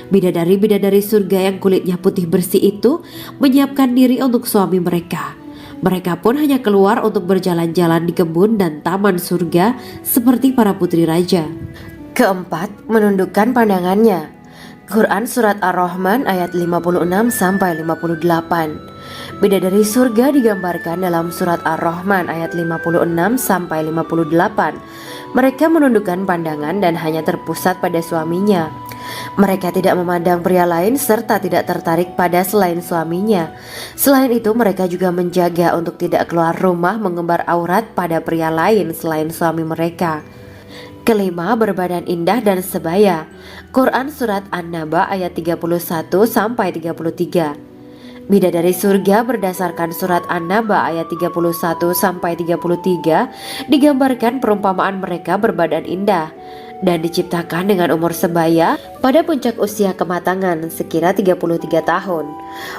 Bidadari-bidadari surga yang kulitnya putih bersih itu menyiapkan diri untuk suami mereka. Mereka pun hanya keluar untuk berjalan-jalan di kebun dan taman surga seperti para putri raja. Keempat, menundukkan pandangannya. Quran Surat Ar-Rahman ayat 56-58. Bidadari surga digambarkan dalam Surat Ar-Rahman ayat 56-58. Mereka menundukkan pandangan dan hanya terpusat pada suaminya. Mereka tidak memandang pria lain serta tidak tertarik pada selain suaminya. Selain itu, mereka juga menjaga untuk tidak keluar rumah mengembar aurat pada pria lain selain suami mereka. Kelima, berbadan indah dan sebaya. Quran Surat An-Naba ayat 31-33. Bidadari surga berdasarkan surat An-Naba ayat 31-33 digambarkan perumpamaan mereka berbadan indah dan diciptakan dengan umur sebaya pada puncak usia kematangan sekira 33 tahun.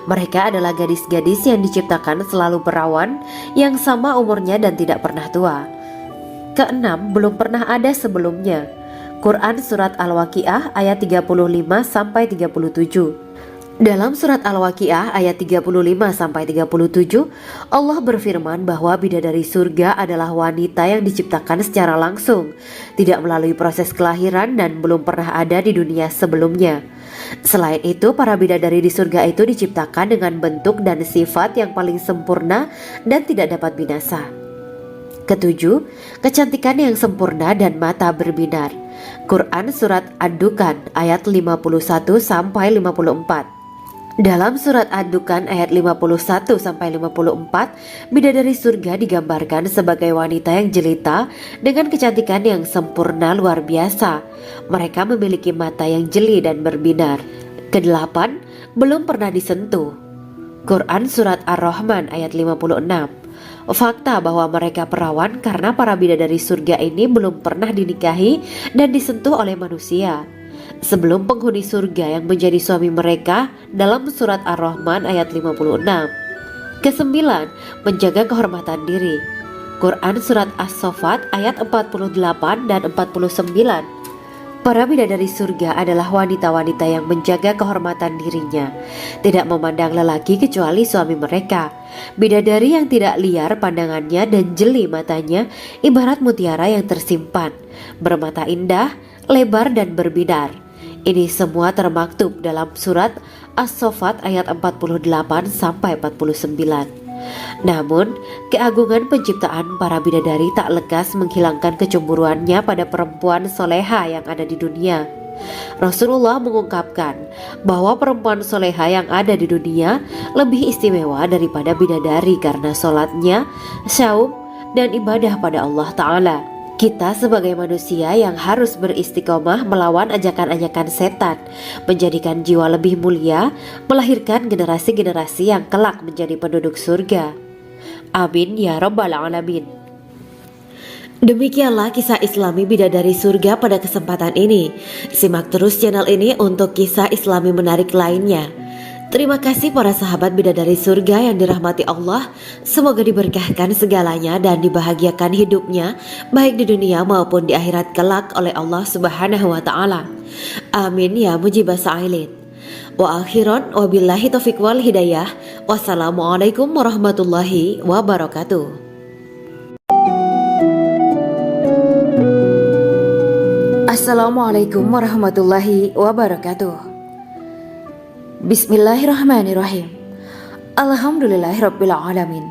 Mereka adalah gadis-gadis yang diciptakan selalu perawan yang sama umurnya dan tidak pernah tua. Keenam, belum pernah ada sebelumnya. Quran Surat Al-Waqiah ayat 35-37. Dalam surat Al-Waqiah ayat 35-37, Allah berfirman bahwa bidadari surga adalah wanita yang diciptakan secara langsung, tidak melalui proses kelahiran dan belum pernah ada di dunia sebelumnya. Selain itu, para bidadari di surga itu diciptakan dengan bentuk dan sifat yang paling sempurna dan tidak dapat binasa. Ketujuh, kecantikan yang sempurna dan mata berbinar. Quran Surat Ad-Dukhan ayat 51-54. Dalam surat Ad-Dukhan ayat 51-54, bidadari surga digambarkan sebagai wanita yang jelita dengan kecantikan yang sempurna luar biasa. Mereka memiliki mata yang jeli dan berbinar. Kedelapan, belum pernah disentuh. Quran Surat Ar-Rahman ayat 56. Fakta bahwa mereka perawan karena para bidadari surga ini belum pernah dinikahi dan disentuh oleh manusia sebelum penghuni surga yang menjadi suami mereka dalam surat Ar-Rahman ayat 56. Kesembilan, menjaga kehormatan diri. Quran Surat As-Saffat ayat 48 dan 49. Para bidadari surga adalah wanita-wanita yang menjaga kehormatan dirinya, tidak memandang lelaki kecuali suami mereka. Bidadari yang tidak liar pandangannya dan jeli matanya ibarat mutiara yang tersimpan, bermata indah, lebar dan berbinar. Ini semua termaktub dalam surat As-Saffat ayat 48-49. Namun, keagungan penciptaan para bidadari tak lekas menghilangkan kecemburuannya pada perempuan soleha yang ada di dunia. Rasulullah mengungkapkan bahwa perempuan soleha yang ada di dunia lebih istimewa daripada bidadari karena sholatnya, syaum, dan ibadah pada Allah Ta'ala. Kita sebagai manusia yang harus beristiqomah melawan ajakan-ajakan setan, menjadikan jiwa lebih mulia, melahirkan generasi-generasi yang kelak menjadi penduduk surga. Amin ya Rabbal Alamin. Demikianlah kisah Islami bidadari surga pada kesempatan ini. Simak terus channel ini untuk kisah Islami menarik lainnya. Terima kasih para sahabat bidadari surga yang dirahmati Allah. Semoga diberkahkan segalanya dan dibahagiakan hidupnya baik di dunia maupun di akhirat kelak oleh Allah Subhanahu wa taala. Amin ya mujibas sa'ilin. Wa akhiran wabillahi taufiq wal hidayah. Wassalamualaikum warahmatullahi wabarakatuh. Assalamualaikum warahmatullahi wabarakatuh. Bismillahirrahmanirrahim. Alhamdulillahirabbil alamin.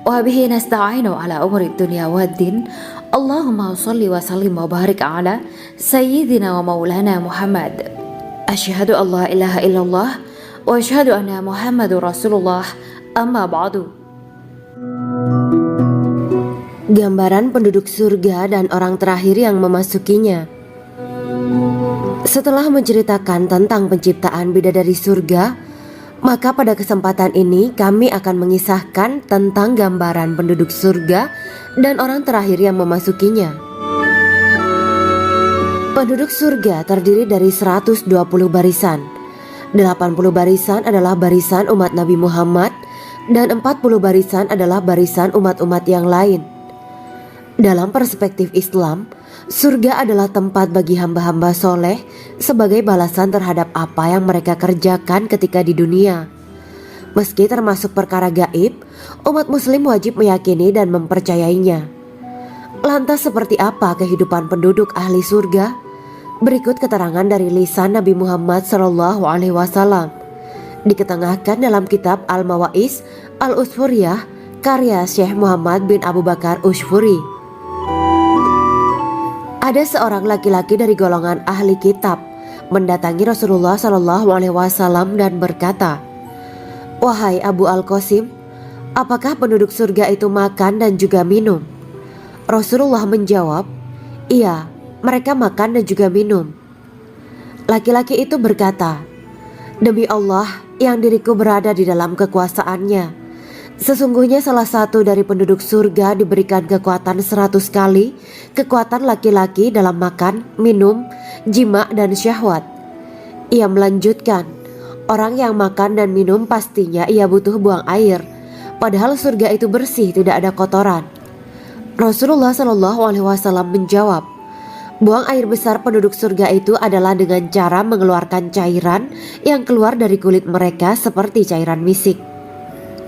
Wa bihi nasta'inu ala umuri dunya waddin. Allahumma shalli wa sallim wa barik ala sayyidina wa maulana Muhammad. Asyhadu an la ilaha illallah wa asyhadu anna Muhammadur Rasulullah. Amma ba'du. Gambaran penduduk surga dan orang terakhir yang memasukinya. Setelah menceritakan tentang penciptaan bidadari surga, maka pada kesempatan ini kami akan mengisahkan tentang gambaran penduduk surga dan orang terakhir yang memasukinya. Penduduk surga terdiri dari 120 barisan. 80 barisan adalah barisan umat Nabi Muhammad dan 40 barisan adalah barisan umat-umat yang lain. Dalam perspektif Islam, surga adalah tempat bagi hamba-hamba soleh sebagai balasan terhadap apa yang mereka kerjakan ketika di dunia. Meski termasuk perkara gaib, umat muslim wajib meyakini dan mempercayainya. Lantas seperti apa kehidupan penduduk ahli surga? Berikut keterangan dari lisan Nabi Muhammad SAW, diketengahkan dalam kitab Al-Mawa'is Al-Usfuriyah karya Syekh Muhammad bin Abu Bakar Ushfuri. Ada seorang laki-laki dari golongan ahli kitab mendatangi Rasulullah SAW dan berkata, "Wahai Abu Al-Qasim, apakah penduduk surga itu makan dan juga minum?" Rasulullah menjawab, "Iya, mereka makan dan juga minum." Laki-laki itu berkata, "Demi Allah, yang diriku berada di dalam kekuasaannya. Sesungguhnya salah satu dari penduduk surga diberikan kekuatan 100 kali kekuatan laki-laki dalam makan, minum, jima, dan syahwat. Ia melanjutkan, orang yang makan dan minum pastinya ia butuh buang air, padahal surga itu bersih, tidak ada kotoran. Rasulullah SAW menjawab, buang air besar penduduk surga itu adalah dengan cara mengeluarkan cairan yang keluar dari kulit mereka seperti cairan misik.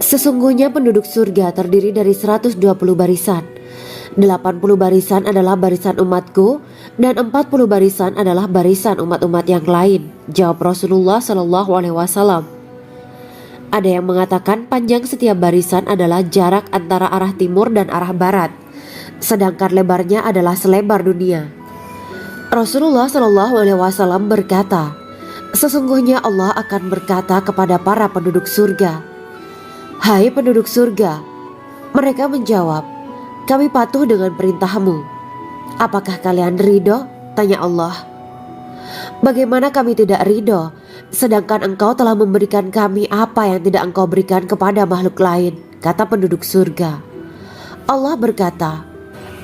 Sesungguhnya penduduk surga terdiri dari 120 barisan. 80 barisan adalah barisan umatku dan 40 barisan adalah barisan umat-umat yang lain, jawab Rasulullah SAW. Ada yang mengatakan panjang setiap barisan adalah jarak antara arah timur dan arah barat, sedangkan lebarnya adalah selebar dunia. Rasulullah SAW berkata, sesungguhnya Allah akan berkata kepada para penduduk surga, hai penduduk surga. Mereka menjawab, kami patuh dengan perintahmu. Apakah kalian ridho? Tanya Allah. Bagaimana kami tidak ridho, sedangkan engkau telah memberikan kami apa yang tidak engkau berikan kepada makhluk lain, kata penduduk surga. Allah berkata,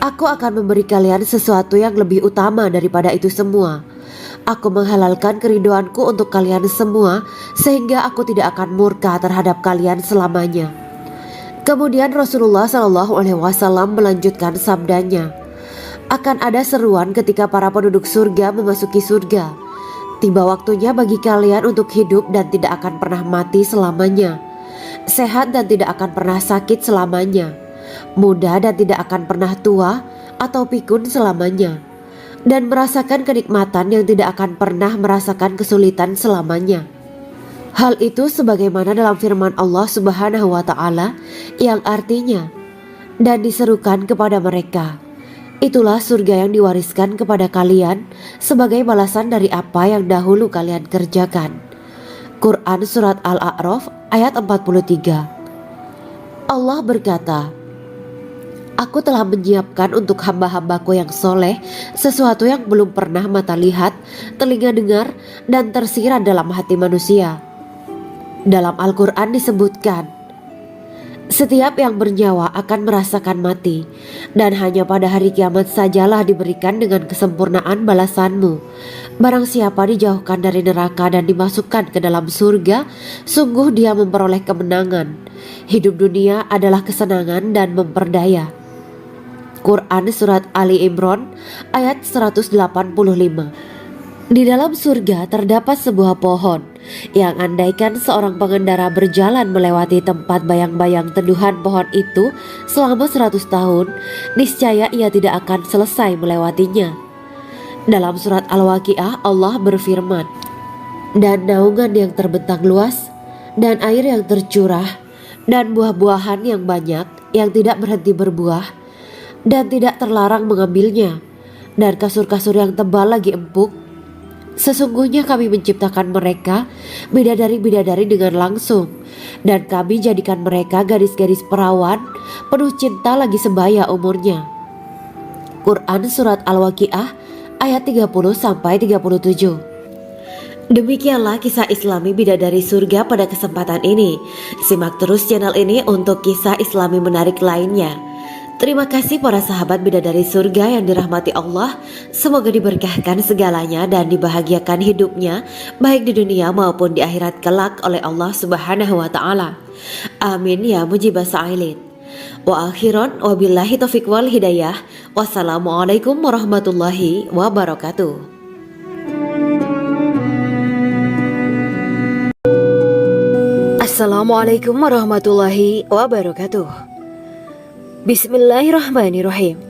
aku akan memberi kalian sesuatu yang lebih utama daripada itu semua. Aku menghalalkan keridoanku untuk kalian semua, sehingga aku tidak akan murka terhadap kalian selamanya. Kemudian Rasulullah SAW melanjutkan sabdanya, akan ada seruan ketika para penduduk surga memasuki surga. Tiba waktunya bagi kalian untuk hidup dan tidak akan pernah mati selamanya, sehat dan tidak akan pernah sakit selamanya, muda dan tidak akan pernah tua atau pikun selamanya, dan merasakan kenikmatan yang tidak akan pernah merasakan kesulitan selamanya. Hal itu sebagaimana dalam firman Allah Subhanahu wa Ta'ala yang artinya, dan diserukan kepada mereka, itulah surga yang diwariskan kepada kalian sebagai balasan dari apa yang dahulu kalian kerjakan. Quran Surat Al-A'raf ayat 43. Allah berkata, aku telah menyiapkan untuk hamba-hambaku yang soleh sesuatu yang belum pernah mata lihat, telinga dengar, dan tersirat dalam hati manusia. Dalam Al-Quran disebutkan, setiap yang bernyawa akan merasakan mati, dan hanya pada hari kiamat sajalah diberikan dengan kesempurnaan balasanmu. Barang siapa dijauhkan dari neraka dan dimasukkan ke dalam surga, sungguh dia memperoleh kemenangan. Hidup dunia adalah kesenangan dan memperdaya. Quran Surat Ali Imran ayat 185. Di dalam surga terdapat sebuah pohon yang andaikan seorang pengendara berjalan melewati tempat bayang-bayang teduhan pohon itu selama 100 tahun, niscaya ia tidak akan selesai melewatinya. Dalam surat Al-Waqiah Allah berfirman, dan naungan yang terbentang luas, dan air yang tercurah, dan buah-buahan yang banyak yang tidak berhenti berbuah, dan tidak terlarang mengambilnya, dan kasur-kasur yang tebal lagi empuk. Sesungguhnya kami menciptakan mereka bidadari-bidadari dengan langsung, dan kami jadikan mereka gadis-gadis perawan penuh cinta lagi sebaya umurnya. Quran Surat Al-Waqiah ayat 30-37. Demikianlah kisah Islami bidadari surga pada kesempatan ini. Simak terus channel ini untuk kisah Islami menarik lainnya. Terima kasih para sahabat bidadari surga yang dirahmati Allah. Semoga diberkahkan segalanya dan dibahagiakan hidupnya, baik di dunia maupun di akhirat kelak oleh Allah Subhanahu wa Ta'ala. Amin ya mujibah sa'ilin. Wa akhiran wabillahi taufiq wal hidayah. Wassalamualaikum warahmatullahi wabarakatuh. Assalamualaikum warahmatullahi wabarakatuh. Bismillahirrahmanirrahim.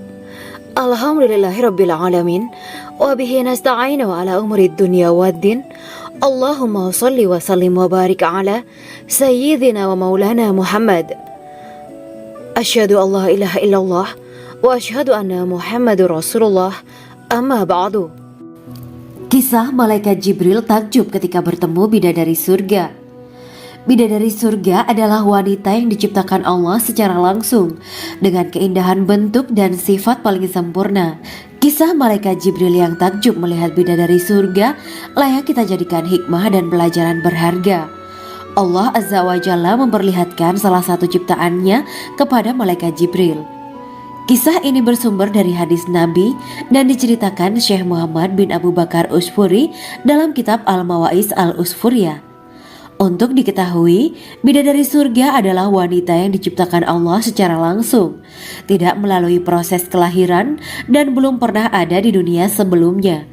Alhamdulillahirabbil alamin wa bihi nasta'inu ala umuri dunya waddin. Allahumma shalli wa sallim wa barik ala sayyidina wa maulana Muhammad. Asyhadu an la ilaha illallah wa asyhadu anna Muhammadur Rasulullah. Amma ba'du. Kisah malaikat Jibril takjub ketika bertemu bidadari surga. Bidadari surga adalah wanita yang diciptakan Allah secara langsung dengan keindahan bentuk dan sifat paling sempurna. Kisah malaikat Jibril yang takjub melihat bidadari surga layak kita jadikan hikmah dan pelajaran berharga. Allah Azza wa Jalla memperlihatkan salah satu ciptaannya kepada malaikat Jibril. Kisah ini bersumber dari hadis Nabi dan diceritakan Syekh Muhammad bin Abu Bakar Usfuri dalam kitab Al-Mawa'is Al-Usfuriyah. Untuk diketahui, bidadari surga adalah wanita yang diciptakan Allah secara langsung, tidak melalui proses kelahiran dan belum pernah ada di dunia sebelumnya.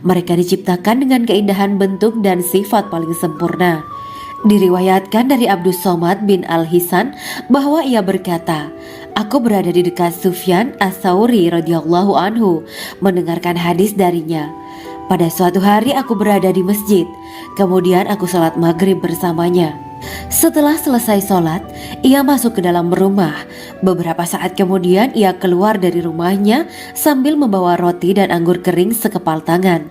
Mereka diciptakan dengan keindahan bentuk dan sifat paling sempurna. Diriwayatkan dari Abdus Somad bin Al-Hisan bahwa ia berkata, "Aku berada di dekat Sufyan As-Tsauri radhiyallahu anhu mendengarkan hadis darinya. Pada suatu hari aku berada di masjid, kemudian aku sholat maghrib bersamanya. Setelah selesai sholat, ia masuk ke dalam rumah. Beberapa saat kemudian ia keluar dari rumahnya sambil membawa roti dan anggur kering sekepal tangan.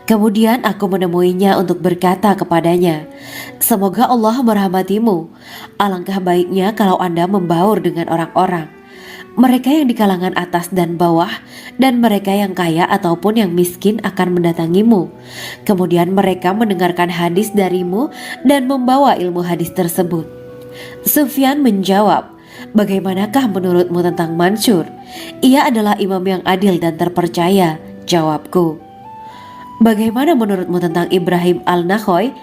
Kemudian aku menemuinya untuk berkata kepadanya, 'Semoga Allah merahmatimu. Alangkah baiknya kalau Anda membaur dengan orang-orang. Mereka yang di kalangan atas dan bawah, dan mereka yang kaya ataupun yang miskin akan mendatangimu. Kemudian mereka mendengarkan hadis darimu dan membawa ilmu hadis tersebut.' Sufyan menjawab, 'Bagaimanakah menurutmu tentang Mansur? Ia adalah imam yang adil dan terpercaya.' Jawabku. 'Bagaimana menurutmu tentang Ibrahim Al-Nakhoy?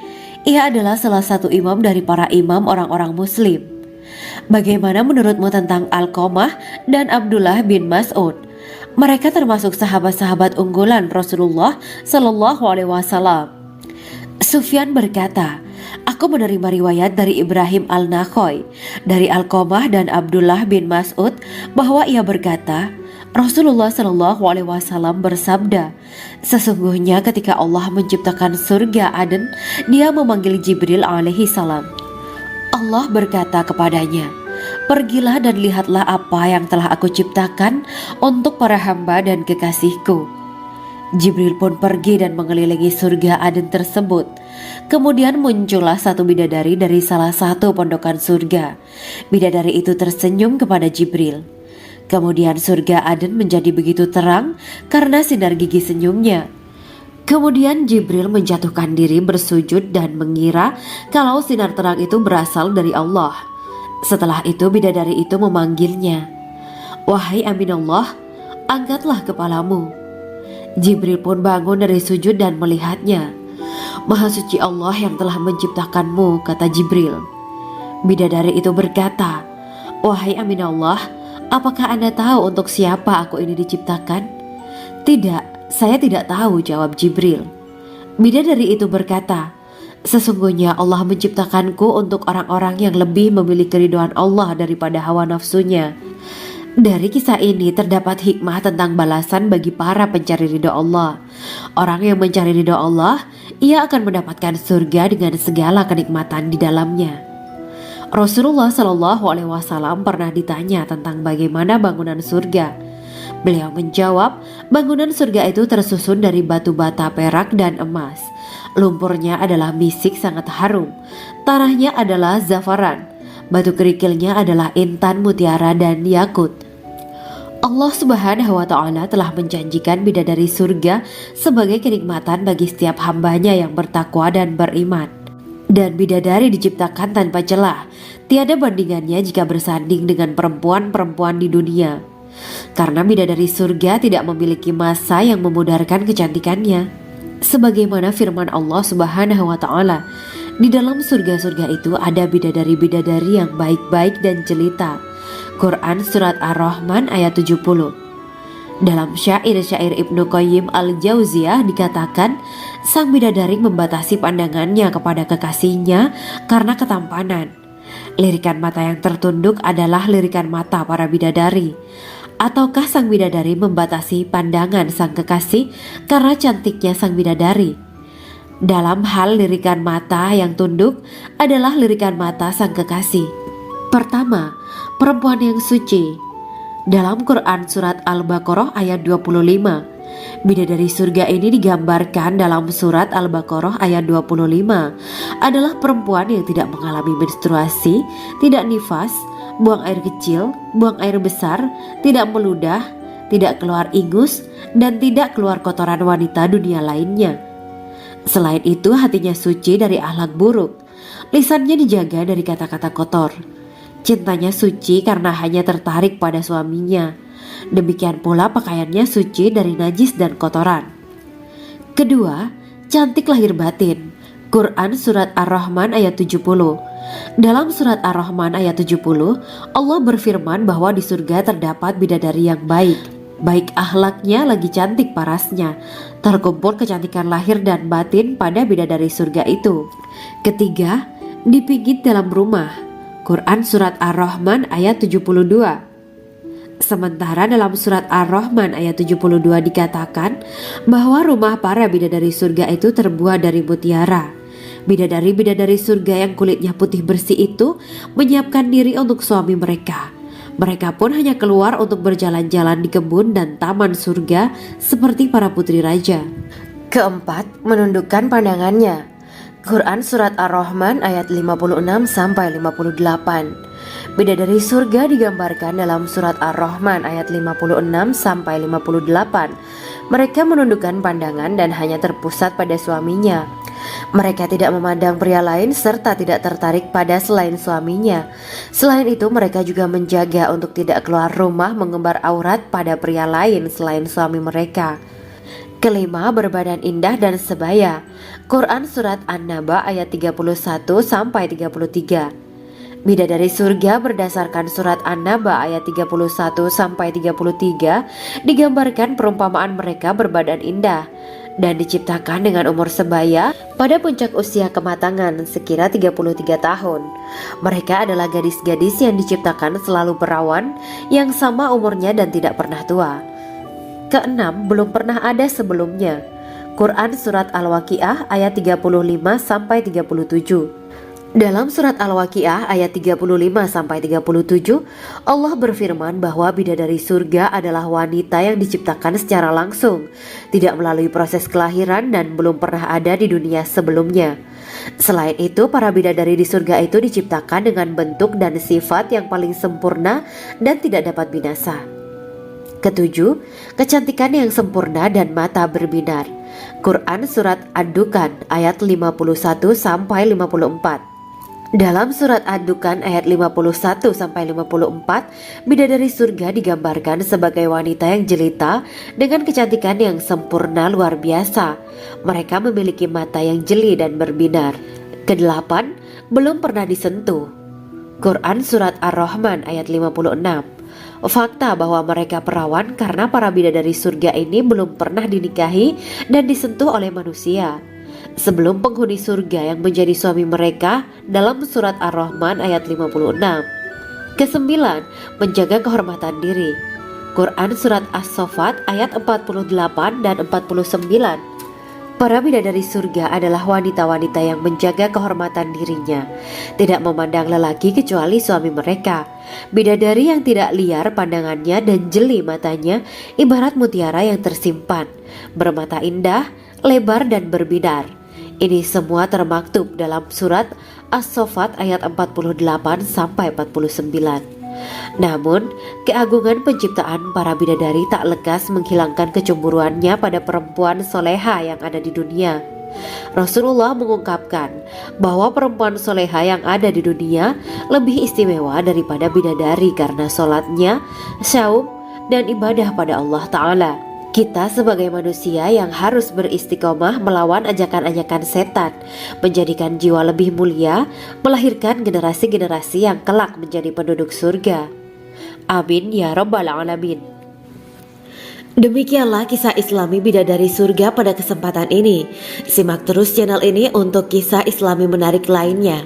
Ia adalah salah satu imam dari para imam orang-orang muslim.' 'Bagaimana menurutmu tentang Alqamah dan Abdullah bin Mas'ud? Mereka termasuk sahabat-sahabat unggulan Rasulullah Shallallahu Alaihi Wasallam.' Sufyan berkata, 'Aku menerima riwayat dari Ibrahim Al-Nakhoy, dari Alqamah dan Abdullah bin Mas'ud bahwa ia berkata, Rasulullah Shallallahu Alaihi Wasallam bersabda, sesungguhnya ketika Allah menciptakan surga Aden, Dia memanggil Jibril alaihi salam. Allah berkata kepadanya, pergilah dan lihatlah apa yang telah aku ciptakan untuk para hamba dan kekasihku. Jibril pun pergi dan mengelilingi surga Aden tersebut. Kemudian muncullah satu bidadari dari salah satu pondokan surga. Bidadari itu tersenyum kepada Jibril. Kemudian surga Aden menjadi begitu terang karena sinar gigi senyumnya. Kemudian Jibril menjatuhkan diri bersujud dan mengira kalau sinar terang itu berasal dari Allah. Setelah itu bidadari itu memanggilnya, wahai Aminullah, angkatlah kepalamu. Jibril pun bangun dari sujud dan melihatnya. Maha suci Allah yang telah menciptakanmu, kata Jibril. Bidadari itu berkata, wahai Aminullah, apakah Anda tahu untuk siapa aku ini diciptakan? Tidak. Saya tidak tahu, jawab Jibril. Bidadari itu berkata, sesungguhnya Allah menciptakanku untuk orang-orang yang lebih memilih keridhaan Allah daripada hawa nafsunya. Dari kisah ini terdapat hikmah tentang balasan bagi para pencari ridho Allah. Orang yang mencari ridho Allah, ia akan mendapatkan surga dengan segala kenikmatan di dalamnya. Rasulullah Shallallahu Alaihi Wasallam pernah ditanya tentang bagaimana bangunan surga. Beliau menjawab, bangunan surga itu tersusun dari batu bata, perak, dan emas. Lumpurnya adalah misik sangat harum. Tanahnya adalah zafaran. Batu kerikilnya adalah intan, mutiara, dan yakut. Allah Subhanahu wa Ta'ala telah menjanjikan bidadari surga sebagai kenikmatan bagi setiap hambanya yang bertakwa dan beriman. Dan bidadari diciptakan tanpa celah. Tiada bandingannya jika bersanding dengan perempuan-perempuan di dunia. Karena bidadari surga tidak memiliki masa yang memudarkan kecantikannya. Sebagaimana firman Allah Subhanahu wa Ta'ala, di dalam surga-surga itu ada bidadari-bidadari yang baik-baik dan jelita. Quran Surat Ar-Rahman ayat 70. Dalam syair-syair Ibnu Qayyim Al-Jauziyah dikatakan, sang bidadari membatasi pandangannya kepada kekasihnya karena ketampanan. Lirikan mata yang tertunduk adalah lirikan mata para bidadari. Ataukah sang bidadari membatasi pandangan sang kekasih karena cantiknya sang bidadari? Dalam hal lirikan mata yang tunduk adalah lirikan mata sang kekasih. Pertama, perempuan yang suci. Dalam Quran Surat Al-Baqarah ayat 25, bidadari surga ini digambarkan dalam Surat Al-Baqarah ayat 25 adalah perempuan yang tidak mengalami menstruasi, tidak nifas, buang air kecil, buang air besar, tidak meludah, tidak keluar ingus, dan tidak keluar kotoran wanita dunia lainnya. Selain itu hatinya suci dari akhlak buruk. Lisannya dijaga dari kata-kata kotor. Cintanya suci karena hanya tertarik pada suaminya. Demikian pula pakaiannya suci dari najis dan kotoran. Kedua, cantik lahir batin. Quran Surat Ar-Rahman ayat 70. Dalam Surat Ar-Rahman ayat 70, Allah berfirman bahwa di surga terdapat bidadari yang baik. Baik akhlaknya lagi cantik parasnya. Terkumpul kecantikan lahir dan batin pada bidadari surga itu. Ketiga, dipijit dalam rumah. Quran Surat Ar-Rahman ayat 72. Sementara dalam Surat Ar-Rahman ayat 72 dikatakan bahwa rumah para bidadari surga itu terbuat dari mutiara. Bidadari-bidadari surga yang kulitnya putih bersih itu menyiapkan diri untuk suami mereka. Mereka pun hanya keluar untuk berjalan-jalan di kebun dan taman surga seperti para putri raja. Keempat, menundukkan pandangannya. Quran Surat Ar-Rahman ayat 56-58. Bidadari surga digambarkan dalam Surat Ar-Rahman ayat 56-58. Mereka menundukkan pandangan dan hanya terpusat pada suaminya. Mereka tidak memandang pria lain serta tidak tertarik pada selain suaminya. Selain itu mereka juga menjaga untuk tidak keluar rumah mengembar aurat pada pria lain selain suami mereka. Kelima, berbadan indah dan sebaya. Quran Surat An-Naba ayat 31-33. Bidadari surga berdasarkan Surat An-Naba ayat 31-33 digambarkan perumpamaan mereka berbadan indah dan diciptakan dengan umur sebaya pada puncak usia kematangan sekira 33 tahun. Mereka adalah gadis-gadis yang diciptakan selalu perawan yang sama umurnya dan tidak pernah tua. Keenam, belum pernah ada sebelumnya. Quran Surat Al-Waqiah ayat 35-37. Dalam Surat Al-Waqiah ayat 35-37, Allah berfirman bahwa bidadari surga adalah wanita yang diciptakan secara langsung, tidak melalui proses kelahiran dan belum pernah ada di dunia sebelumnya. Selain itu, para bidadari di surga itu diciptakan dengan bentuk dan sifat yang paling sempurna dan tidak dapat binasa. Ketujuh, kecantikan yang sempurna dan mata berbinar. Quran Surat Ad-Dukan ayat 51-54. Dalam Surat Ad-Dukan ayat 51-54, bidadari surga digambarkan sebagai wanita yang jelita dengan kecantikan yang sempurna luar biasa. Mereka memiliki mata yang jeli dan berbinar. Kedelapan, belum pernah disentuh. Quran Surat Ar-Rahman ayat 56. Fakta bahwa mereka perawan karena para bidadari surga ini belum pernah dinikahi dan disentuh oleh manusia sebelum penghuni surga yang menjadi suami mereka dalam Surat Ar-Rahman ayat 56. Kesembilan, menjaga kehormatan diri. Quran Surat As-Saffat ayat 48 dan 49. Para bidadari surga adalah wanita-wanita yang menjaga kehormatan dirinya, tidak memandang lelaki kecuali suami mereka. Bidadari yang tidak liar pandangannya dan jeli matanya ibarat mutiara yang tersimpan, bermata indah, lebar dan berbinar. Ini semua termaktub dalam Surat As-Saffat ayat 48-49. Namun, keagungan penciptaan para bidadari tak lekas menghilangkan kecemburuannya pada perempuan soleha yang ada di dunia. Rasulullah mengungkapkan bahwa perempuan soleha yang ada di dunia lebih istimewa daripada bidadari karena sholatnya, syaum, dan ibadah pada Allah Ta'ala. Kita sebagai manusia yang harus beristiqomah melawan ajakan-ajakan setan, menjadikan jiwa lebih mulia, melahirkan generasi-generasi yang kelak menjadi penduduk surga. Amin ya Rabbal Alamin. Demikianlah kisah Islami bidadari surga pada kesempatan ini. Simak terus channel ini untuk kisah Islami menarik lainnya.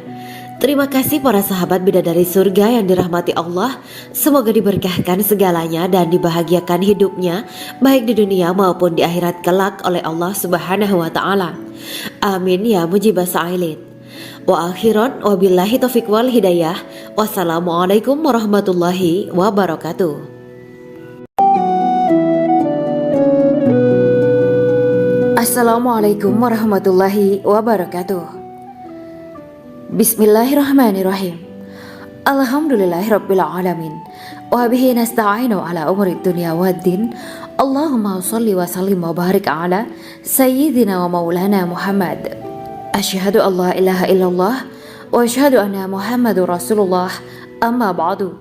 Terima kasih para sahabat bidadari surga yang dirahmati Allah. Semoga diberkahkan segalanya dan dibahagiakan hidupnya baik di dunia maupun di akhirat kelak oleh Allah Subhanahu wa taala. Amin ya mujibas sa'ilin. Wa akhiran wabillahi taufiq wal hidayah. Wassalamualaikum warahmatullahi wabarakatuh. Assalamualaikum warahmatullahi wabarakatuh. Bismillahirrahmanirrahim. Alhamdulillahirabbil alamin. Wa bihi nasta'inu ala umuri dunya waddin. Allahumma shalli wa sallim wa barik ala sayyidina wa maulana Muhammad. Asyhadu an la ilaha illallah wa asyhadu anna Muhammadur Rasulullah. Amma ba'du.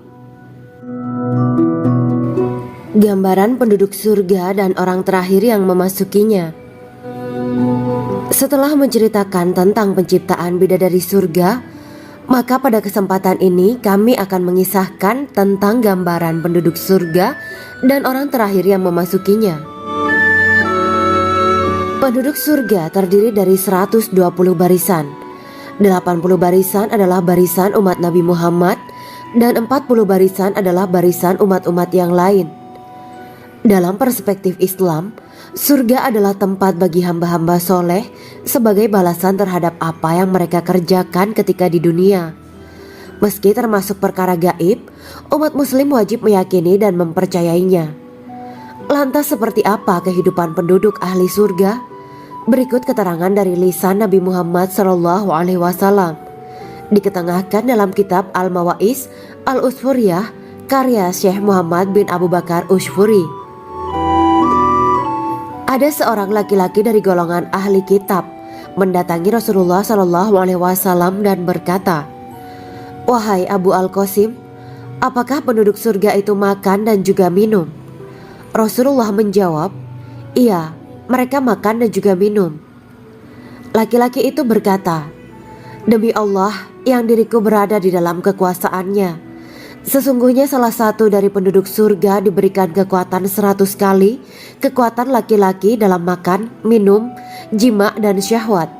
Gambaran penduduk surga dan orang terakhir yang memasukinya. Setelah menceritakan tentang penciptaan bidadari surga, maka pada kesempatan ini kami akan mengisahkan tentang gambaran penduduk surga dan orang terakhir yang memasukinya. Penduduk surga terdiri dari 120 barisan. 80 barisan adalah barisan umat Nabi Muhammad dan 40 barisan adalah barisan umat-umat yang lain. Dalam perspektif Islam, surga adalah tempat bagi hamba-hamba soleh sebagai balasan terhadap apa yang mereka kerjakan ketika di dunia. Meski termasuk perkara gaib, umat muslim wajib meyakini dan mempercayainya. Lantas seperti apa kehidupan penduduk ahli surga? Berikut keterangan dari lisan Nabi Muhammad SAW, diketengahkan dalam kitab Al-Mawa'is Al-Usfuriyah karya Syekh Muhammad bin Abu Bakar Ushfuri. Ada seorang laki-laki dari golongan ahli kitab mendatangi Rasulullah SAW dan berkata, "Wahai Abu Al-Qasim, apakah penduduk surga itu makan dan juga minum?" Rasulullah menjawab, "Iya, mereka makan dan juga minum." Laki-laki itu berkata, "Demi Allah yang diriku berada di dalam kekuasaannya, sesungguhnya salah satu dari penduduk surga diberikan kekuatan 100 kali kekuatan laki-laki dalam makan, minum, jima, dan syahwat."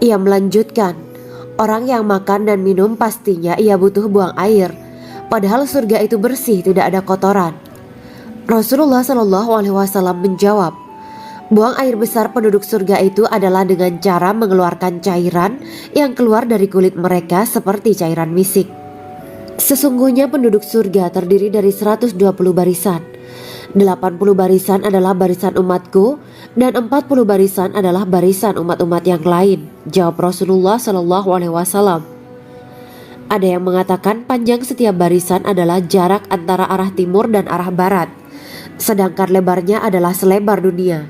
Ia melanjutkan, "Orang yang makan dan minum pastinya ia butuh buang air, padahal surga itu bersih, tidak ada kotoran." Rasulullah SAW menjawab, "Buang air besar penduduk surga itu adalah dengan cara mengeluarkan cairan yang keluar dari kulit mereka seperti cairan misik." Sesungguhnya penduduk surga terdiri dari 120 barisan. 80 barisan adalah barisan umatku dan 40 barisan adalah barisan umat-umat yang lain, jawab Rasulullah SAW. Ada yang mengatakan panjang setiap barisan adalah jarak antara arah timur dan arah barat, sedangkan lebarnya adalah selebar dunia.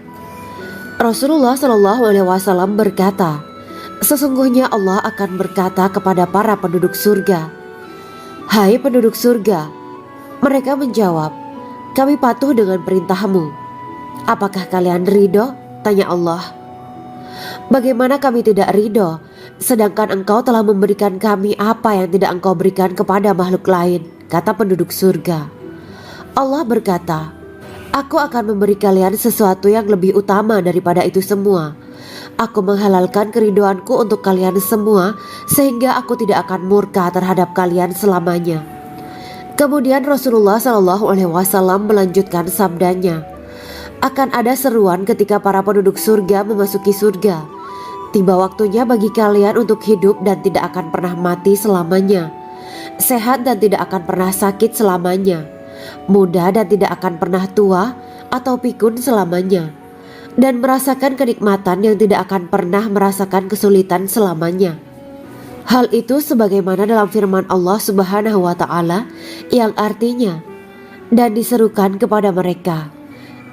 Rasulullah SAW berkata, "Sesungguhnya Allah akan berkata kepada para penduduk surga, 'Hai penduduk surga,' mereka menjawab, 'Kami patuh dengan perintahmu.' 'Apakah kalian ridho?' tanya Allah. 'Bagaimana kami tidak ridho, sedangkan engkau telah memberikan kami apa yang tidak engkau berikan kepada makhluk lain,' kata penduduk surga. Allah berkata, 'Aku akan memberi kalian sesuatu yang lebih utama daripada itu semua. Aku menghalalkan keridoanku untuk kalian semua sehingga aku tidak akan murka terhadap kalian selamanya.'" Kemudian Rasulullah SAW melanjutkan sabdanya, "Akan ada seruan ketika para penduduk surga memasuki surga. Tiba waktunya bagi kalian untuk hidup dan tidak akan pernah mati selamanya, sehat dan tidak akan pernah sakit selamanya, muda dan tidak akan pernah tua atau pikun selamanya, dan merasakan kenikmatan yang tidak akan pernah merasakan kesulitan selamanya." Hal itu sebagaimana dalam firman Allah Subhanahu wa Ta'ala yang artinya, "Dan diserukan kepada mereka,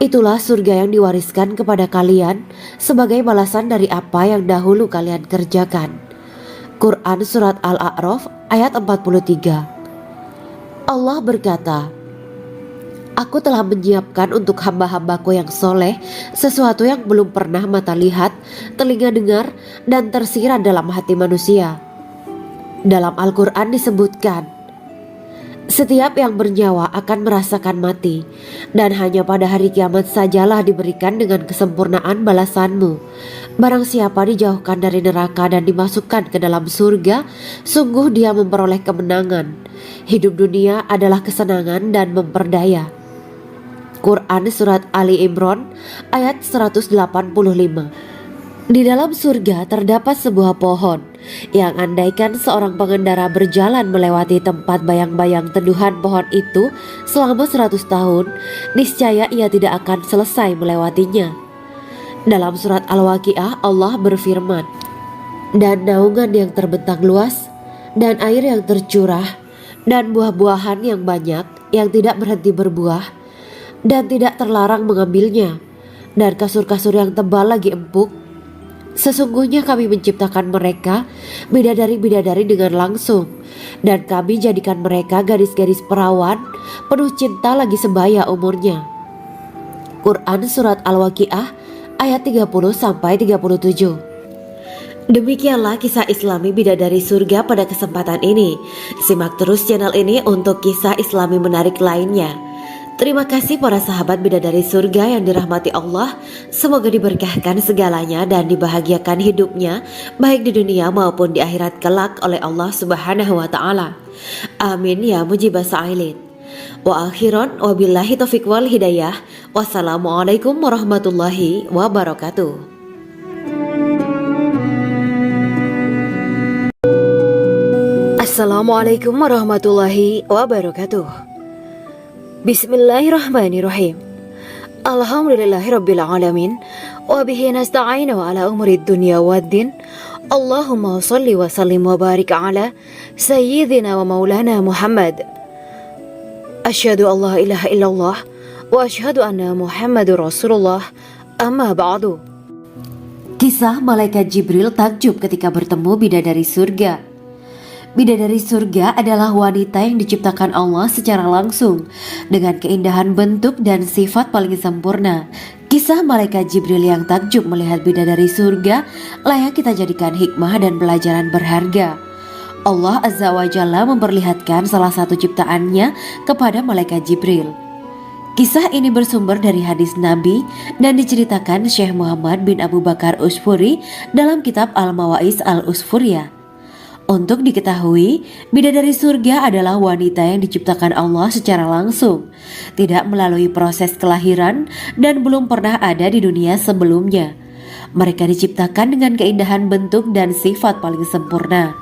itulah surga yang diwariskan kepada kalian sebagai balasan dari apa yang dahulu kalian kerjakan." Quran Surat Al-A'raf ayat 43. Allah berkata, "Aku telah menyiapkan untuk hamba-hambaku yang soleh sesuatu yang belum pernah mata lihat, telinga dengar, dan tersirat dalam hati manusia." Dalam Al-Quran disebutkan, "Setiap yang bernyawa akan merasakan mati, dan hanya pada hari kiamat sajalah diberikan dengan kesempurnaan balasanmu. Barang siapa dijauhkan dari neraka dan dimasukkan ke dalam surga, sungguh dia memperoleh kemenangan. Hidup dunia adalah kesenangan dan memperdaya." Quran Surat Ali Imran ayat 185. Di dalam surga terdapat sebuah pohon yang andaikan seorang pengendara berjalan melewati tempat bayang-bayang teduhan pohon itu selama 100 tahun, niscaya ia tidak akan selesai melewatinya. Dalam surat Al-Waqiah Allah berfirman, "Dan naungan yang terbentang luas, dan air yang tercurah, dan buah-buahan yang banyak yang tidak berhenti berbuah, dan tidak terlarang mengambilnya, dan kasur-kasur yang tebal lagi empuk, Sesungguhnya kami menciptakan mereka bidadari-bidadari dengan langsung, dan kami jadikan mereka gadis-gadis perawan penuh cinta lagi sebaya umurnya. Quran Surat Al-Waqiah ayat 30-37. Demikianlah kisah Islami bidadari surga pada kesempatan ini. Simak terus channel ini untuk kisah Islami menarik lainnya. Terima kasih para sahabat bidadari surga yang dirahmati Allah. Semoga diberkahkan segalanya dan dibahagiakan hidupnya baik di dunia maupun di akhirat kelak oleh Allah Subhanahu wa taala. Amin ya mujibah sa'ilin. Wa akhiran wabillahi taufiq wal hidayah. Wassalamualaikum warahmatullahi wabarakatuh. Assalamualaikum warahmatullahi wabarakatuh. Bismillahirrahmanirrahim. Alhamdulillahirabbil alamin wa bihi nasta'inu ala umuri dunya waddin. Allahumma shalli wa sallim wa barik ala sayyidina wa maulana Muhammad. Asyhadu an la ilaha illallah wa asyhadu anna Muhammadur Rasulullah. Amma ba'du. Kisah malaikat Jibril takjub ketika bertemu bidadari surga. Bidadari surga adalah wanita yang diciptakan Allah secara langsung dengan keindahan bentuk dan sifat paling sempurna. Kisah malaikat Jibril yang takjub melihat bidadari surga layak kita jadikan hikmah dan pelajaran berharga. Allah Azza wa Jalla memperlihatkan salah satu ciptaannya kepada malaikat Jibril. Kisah ini bersumber dari hadis Nabi dan diceritakan Syekh Muhammad bin Abu Bakar Usfuri dalam kitab Al-Mawaiz Al-Usfuriyah. Untuk diketahui, bidadari surga adalah wanita yang diciptakan Allah secara langsung, tidak melalui proses kelahiran dan belum pernah ada di dunia sebelumnya. Mereka diciptakan dengan keindahan bentuk dan sifat paling sempurna.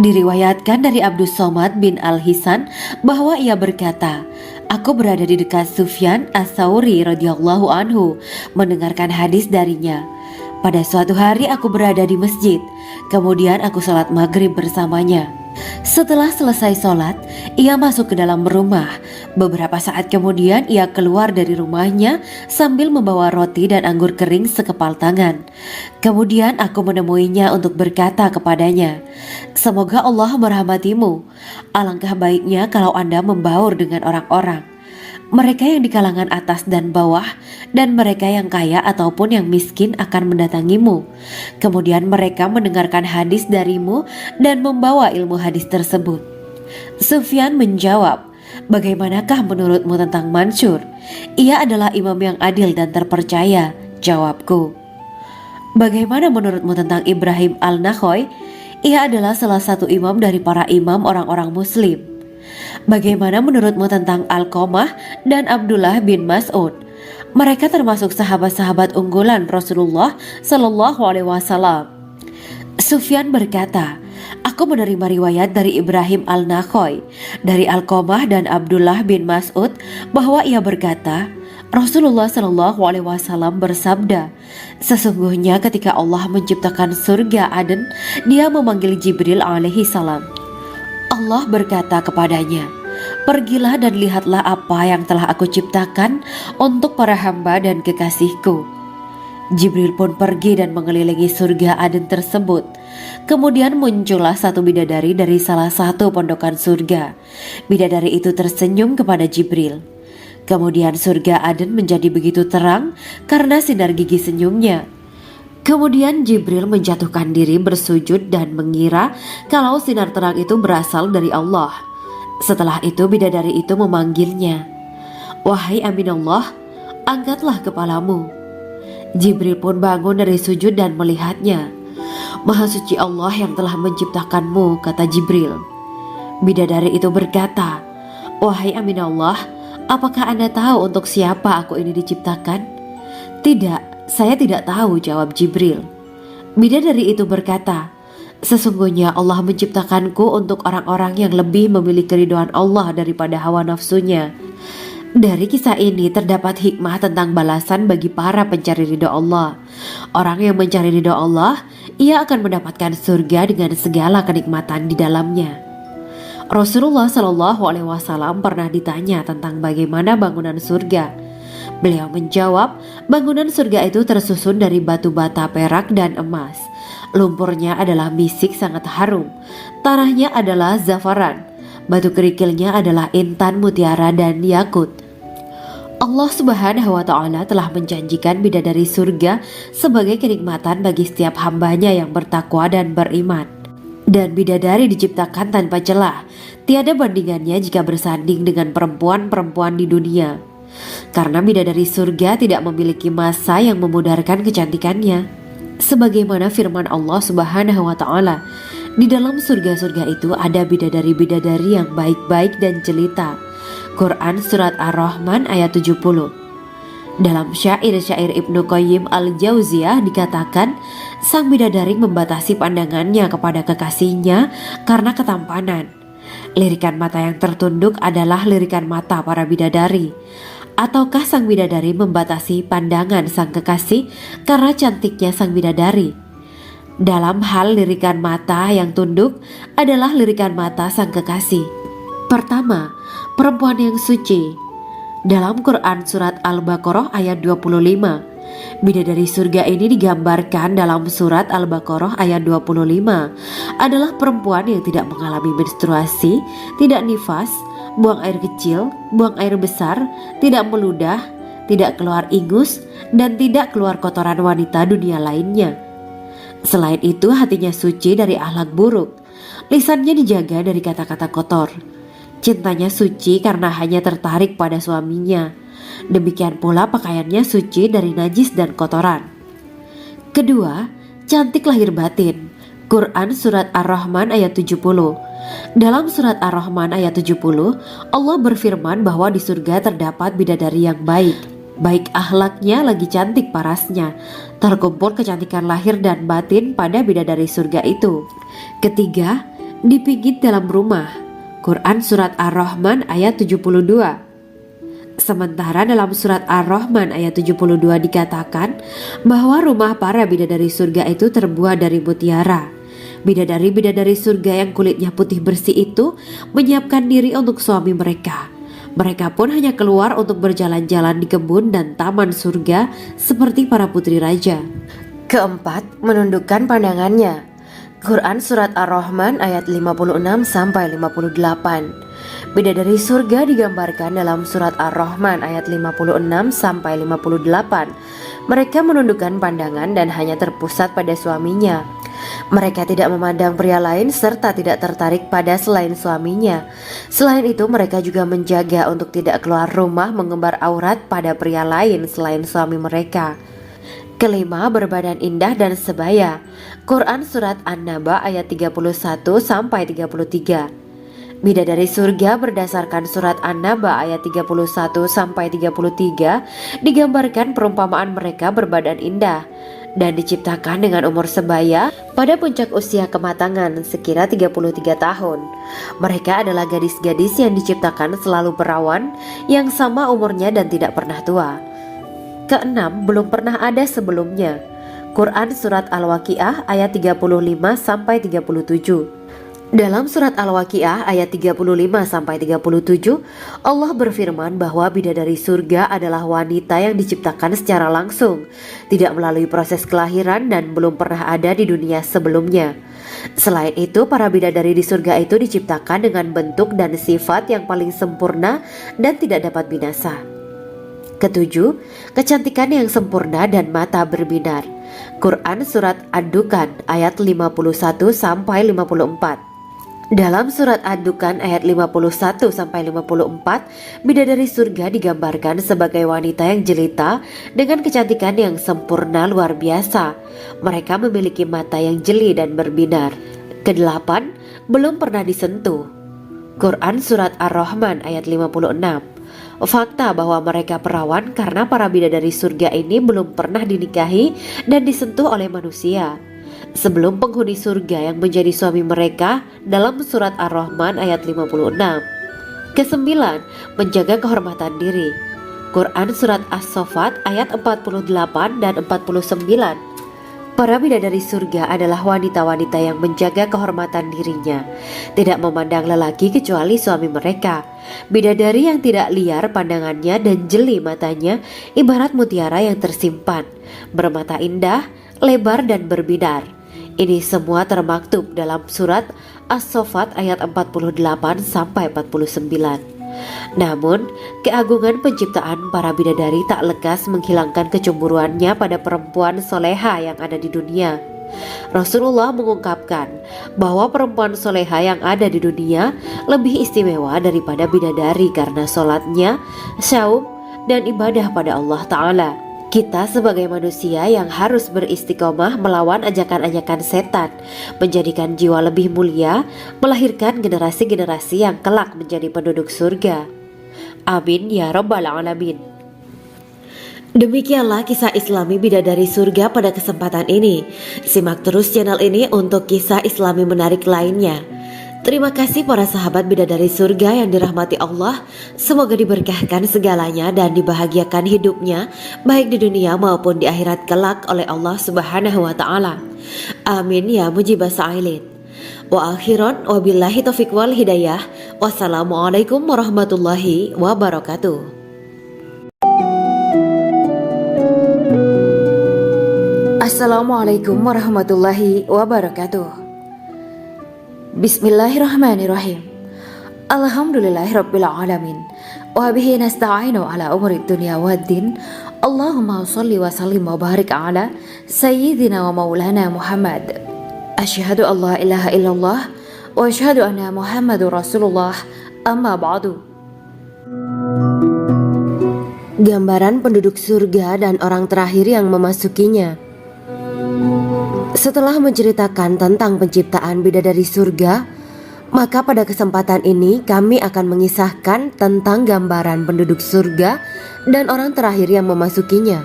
Diriwayatkan dari Abdus Somad bin Al-Hisan bahwa ia berkata, "Aku berada di dekat Sufyan As-Sauri radhiyallahu anhu mendengarkan hadis darinya. Pada suatu hari aku berada di masjid, kemudian aku sholat maghrib bersamanya. Setelah selesai sholat, ia masuk ke dalam rumah. Beberapa saat kemudian ia keluar dari rumahnya sambil membawa roti dan anggur kering sekepal tangan. Kemudian aku menemuinya untuk berkata kepadanya, 'Semoga Allah merahmatimu. Alangkah baiknya kalau Anda membaur dengan orang-orang. Mereka yang di kalangan atas dan bawah, dan mereka yang kaya ataupun yang miskin akan mendatangimu. Kemudian mereka mendengarkan hadis darimu dan membawa ilmu hadis tersebut.' Sufyan menjawab, 'Bagaimanakah menurutmu tentang Mansur? Ia adalah imam yang adil dan terpercaya.' Jawabku. 'Bagaimana menurutmu tentang Ibrahim Al-Nakhoy? Ia adalah salah satu imam dari para imam orang-orang muslim.' 'Bagaimana menurutmu tentang Alqamah dan Abdullah bin Mas'ud? Mereka termasuk sahabat-sahabat unggulan Rasulullah Sallallahu Alaihi Wasallam.' Sufyan berkata, 'Aku menerima riwayat dari Ibrahim Al-Nakhoy, dari Alqamah dan Abdullah bin Mas'ud bahwa ia berkata, Rasulullah Sallallahu Alaihi Wasallam bersabda, sesungguhnya ketika Allah menciptakan surga Aden, Dia memanggil Jibril alaihi salam. Allah berkata kepadanya, pergilah dan lihatlah apa yang telah aku ciptakan untuk para hamba dan kekasihku. Jibril pun pergi dan mengelilingi surga Aden tersebut. Kemudian muncullah satu bidadari dari salah satu pondokan surga. Bidadari itu tersenyum kepada Jibril. Kemudian surga Aden menjadi begitu terang karena sinar gigi senyumnya. Kemudian Jibril menjatuhkan diri bersujud dan mengira kalau sinar terang itu berasal dari Allah. Setelah itu bidadari itu memanggilnya, wahai Aminullah, angkatlah kepalamu. Jibril pun bangun dari sujud dan melihatnya. Maha suci Allah yang telah menciptakanmu, kata Jibril. Bidadari itu berkata, wahai Aminullah, apakah Anda tahu untuk siapa aku ini diciptakan? Tidak. Saya tidak tahu, jawab Jibril. Bidadari itu berkata, sesungguhnya Allah menciptakanku untuk orang-orang yang lebih memilih keridhaan Allah daripada hawa nafsunya. Dari kisah ini terdapat hikmah tentang balasan bagi para pencari ridho Allah. Orang yang mencari ridho Allah, ia akan mendapatkan surga dengan segala kenikmatan di dalamnya. Rasulullah Shallallahu Alaihi Wasallam pernah ditanya tentang bagaimana bangunan surga. Beliau menjawab, bangunan surga itu tersusun dari batu bata perak dan emas. Lumpurnya adalah misik sangat harum, tanahnya adalah zafaran, batu kerikilnya adalah intan mutiara dan yakut. Allah Subhanahu wa Ta'ala telah menjanjikan bidadari surga sebagai kenikmatan bagi setiap hambanya yang bertakwa dan beriman. Dan bidadari diciptakan tanpa celah, tiada bandingannya jika bersanding dengan perempuan-perempuan di dunia. Karena bidadari surga tidak memiliki masa yang memudarkan kecantikannya. Sebagaimana firman Allah Subhanahu wa Ta'ala, di dalam surga-surga itu ada bidadari-bidadari yang baik-baik dan jelita. Quran Surat Ar-Rahman ayat 70. Dalam syair-syair Ibnu Qayyim Al-Jauziyah dikatakan, sang bidadari membatasi pandangannya kepada kekasihnya karena ketampanan. Lirikan mata yang tertunduk adalah lirikan mata para bidadari. Ataukah sang bidadari membatasi pandangan sang kekasih karena cantiknya sang bidadari? Dalam hal lirikan mata yang tunduk adalah lirikan mata sang kekasih. Pertama, perempuan yang suci. Dalam Quran Surat Al-Baqarah ayat 25, bidadari surga ini digambarkan dalam Surat Al-Baqarah ayat 25 adalah perempuan yang tidak mengalami menstruasi, tidak nifas, buang air kecil, buang air besar, tidak meludah, tidak keluar ingus, dan tidak keluar kotoran wanita dunia lainnya. Selain itu, hatinya suci dari akhlak buruk, lisannya dijaga dari kata-kata kotor. Cintanya suci karena hanya tertarik pada suaminya. Demikian pula pakaiannya suci dari najis dan kotoran. Kedua, cantik lahir batin. Quran Surat Ar-Rahman ayat 70. Dalam Surat Ar-Rahman ayat 70, Allah berfirman bahwa di surga terdapat bidadari yang baik. Baik akhlaknya lagi cantik parasnya. Terkumpul kecantikan lahir dan batin pada bidadari surga itu. Ketiga, dipijit dalam rumah. Quran Surat Ar-Rahman ayat 72. Sementara dalam Surat Ar-Rahman ayat 72 dikatakan bahwa rumah para bidadari surga itu terbuat dari mutiara. Bidadari-bidadari surga yang kulitnya putih bersih itu menyiapkan diri untuk suami mereka. Mereka pun hanya keluar untuk berjalan-jalan di kebun dan taman surga seperti para putri raja. Keempat, menundukkan pandangannya. Quran Surat Ar-Rahman ayat 56-58. Bidadari surga digambarkan dalam Surat Ar-Rahman ayat 56-58. Mereka menundukkan pandangan dan hanya terpusat pada suaminya. Mereka tidak memandang pria lain serta tidak tertarik pada selain suaminya. Selain itu, mereka juga menjaga untuk tidak keluar rumah mengembar aurat pada pria lain selain suami mereka. Kelima, berbadan indah dan sebaya. Quran Surat An-Naba ayat 31-33. Bidadari surga berdasarkan Surat An-Naba ayat 31-33 digambarkan perumpamaan mereka berbadan indah dan diciptakan dengan umur sebaya pada puncak usia kematangan sekira 33 tahun. Mereka adalah gadis-gadis yang diciptakan selalu perawan, yang sama umurnya dan tidak pernah tua. Keenam, belum pernah ada sebelumnya. Quran Surat Al-Waqiah ayat 35-37. Dalam Surat Al-Waqiah ayat 35-37, Allah berfirman bahwa bidadari surga adalah wanita yang diciptakan secara langsung, tidak melalui proses kelahiran dan belum pernah ada di dunia sebelumnya. Selain itu, para bidadari di surga itu diciptakan dengan bentuk dan sifat yang paling sempurna dan tidak dapat binasa. Ketujuh, kecantikan yang sempurna dan mata berbinar. Quran Surat Ad-Dukan ayat 51-54. Dalam Surat Ad-Dukan ayat 51-54, bidadari surga digambarkan sebagai wanita yang jelita dengan kecantikan yang sempurna luar biasa. Mereka memiliki mata yang jeli dan berbinar. Kedelapan, belum pernah disentuh. Quran Surat Ar-Rahman ayat 56. Fakta bahwa mereka perawan karena para bidadari surga ini belum pernah dinikahi dan disentuh oleh manusia sebelum penghuni surga yang menjadi suami mereka dalam Surat Ar-Rahman ayat 56. Kesembilan, menjaga kehormatan diri. Quran Surat As-Saffat ayat 48 dan 49. Para bidadari surga adalah wanita-wanita yang menjaga kehormatan dirinya, tidak memandang lelaki kecuali suami mereka. Bidadari yang tidak liar pandangannya dan jeli matanya, ibarat mutiara yang tersimpan, bermata indah, lebar dan berbinar. Ini semua termaktub dalam surat As-Saffat ayat 48 sampai 49. Namun, keagungan penciptaan para bidadari tak lekas menghilangkan kecemburuannya pada perempuan soleha yang ada di dunia. Rasulullah mengungkapkan bahwa perempuan soleha yang ada di dunia lebih istimewa daripada bidadari karena sholatnya, syaum, dan ibadah pada Allah Ta'ala. Kita sebagai manusia yang harus beristiqomah melawan ajakan-ajakan setan, menjadikan jiwa lebih mulia, melahirkan generasi-generasi yang kelak menjadi penduduk surga. Amin ya rabbal alamin. Demikianlah kisah Islami bidadari surga pada kesempatan ini. Simak terus channel ini untuk kisah Islami menarik lainnya. Terima kasih para sahabat bidadari surga yang dirahmati Allah. Semoga diberkahkan segalanya dan dibahagiakan hidupnya, baik di dunia maupun di akhirat kelak oleh Allah Subhanahu wa Ta'ala. Amin ya mujibah sa'ilin. Wa akhiran wabillahi taufiq wal hidayah. Wassalamualaikum warahmatullahi wabarakatuh. Assalamualaikum warahmatullahi wabarakatuh. Bismillahirrahmanirrahim. Alhamdulillahirabbil alamin. Wa bihi nasta'inu ala umuri dunya waddin. Allahumma shalli wa sallim wa barik ala sayyidina wa maulana Muhammad. Asyhadu an la ilaha illallah wa asyhadu anna Muhammadur Rasulullah. Amma ba'du. Gambaran penduduk surga dan orang terakhir yang memasukinya. Setelah menceritakan tentang penciptaan bidadari surga, maka pada kesempatan ini kami akan mengisahkan tentang gambaran penduduk surga dan orang terakhir yang memasukinya.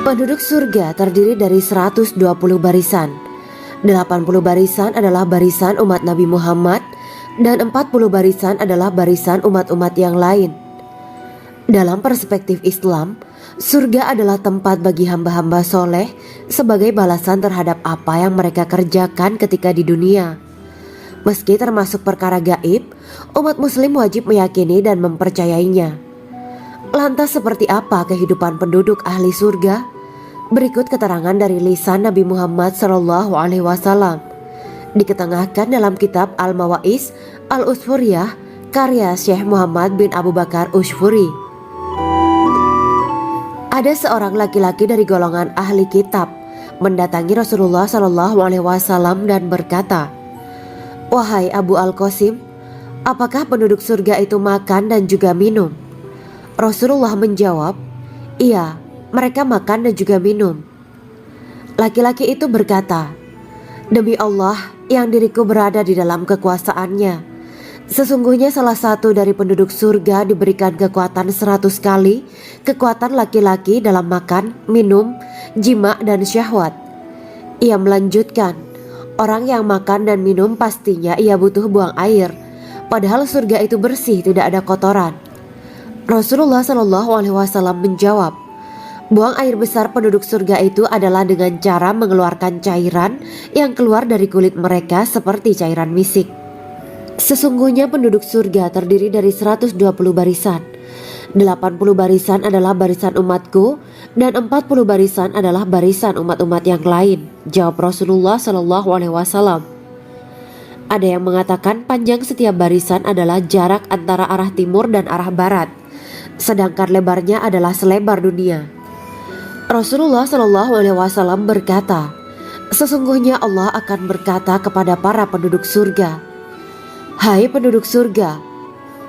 Penduduk surga terdiri dari 120 barisan. 80 barisan adalah barisan umat Nabi Muhammad dan 40 barisan adalah barisan umat-umat yang lain. Dalam perspektif Islam, surga adalah tempat bagi hamba-hamba soleh sebagai balasan terhadap apa yang mereka kerjakan ketika di dunia. Meski termasuk perkara gaib, umat muslim wajib meyakini dan mempercayainya. Lantas seperti apa kehidupan penduduk ahli surga? Berikut keterangan dari lisan Nabi Muhammad SAW, diketengahkan dalam kitab Al-Mawa'is Al-Usfuriyah karya Syekh Muhammad bin Abu Bakar Ushfuri. Ada seorang laki-laki dari golongan ahli kitab mendatangi Rasulullah SAW dan berkata, "Wahai Abu Al-Qasim, apakah penduduk surga itu makan dan juga minum?" Rasulullah menjawab, "Iya, mereka makan dan juga minum." Laki-laki itu berkata, "Demi Allah yang diriku berada di dalam kekuasaannya, sesungguhnya salah satu dari penduduk surga diberikan kekuatan 100 kali kekuatan laki-laki dalam makan, minum, jima dan syahwat." Ia melanjutkan, "Orang yang makan dan minum pastinya ia butuh buang air, padahal surga itu bersih, tidak ada kotoran." Rasulullah SAW menjawab, "Buang air besar penduduk surga itu adalah dengan cara mengeluarkan cairan yang keluar dari kulit mereka seperti cairan misik." Sesungguhnya penduduk surga terdiri dari 120 barisan. 80 barisan adalah barisan umatku dan 40 barisan adalah barisan umat-umat yang lain, jawab Rasulullah SAW. Ada yang mengatakan panjang setiap barisan adalah jarak antara arah timur dan arah barat, sedangkan lebarnya adalah selebar dunia. Rasulullah SAW berkata, "Sesungguhnya Allah akan berkata kepada para penduduk surga, 'Hai penduduk surga,'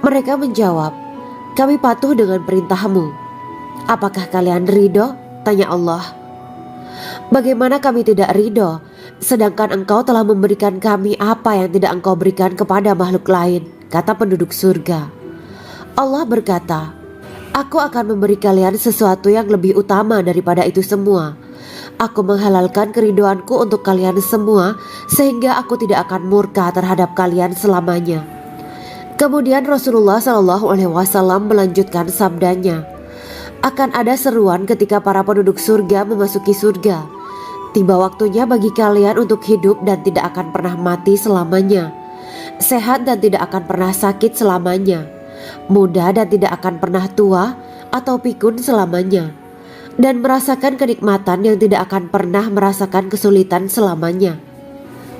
mereka menjawab, 'Kami patuh dengan perintahmu.' 'Apakah kalian ridho?' tanya Allah. 'Bagaimana kami tidak ridho, sedangkan engkau telah memberikan kami apa yang tidak engkau berikan kepada makhluk lain,' kata penduduk surga. Allah berkata, 'Aku akan memberi kalian sesuatu yang lebih utama daripada itu semua. Aku menghalalkan keridoanku untuk kalian semua, sehingga aku tidak akan murka terhadap kalian selamanya.'" Kemudian Rasulullah SAW melanjutkan sabdanya, Akan ada seruan ketika para penduduk surga memasuki surga. Tiba waktunya bagi kalian untuk hidup dan tidak akan pernah mati selamanya. Sehat dan tidak akan pernah sakit selamanya. Muda dan tidak akan pernah tua atau pikun selamanya. Dan merasakan kenikmatan yang tidak akan pernah merasakan kesulitan selamanya.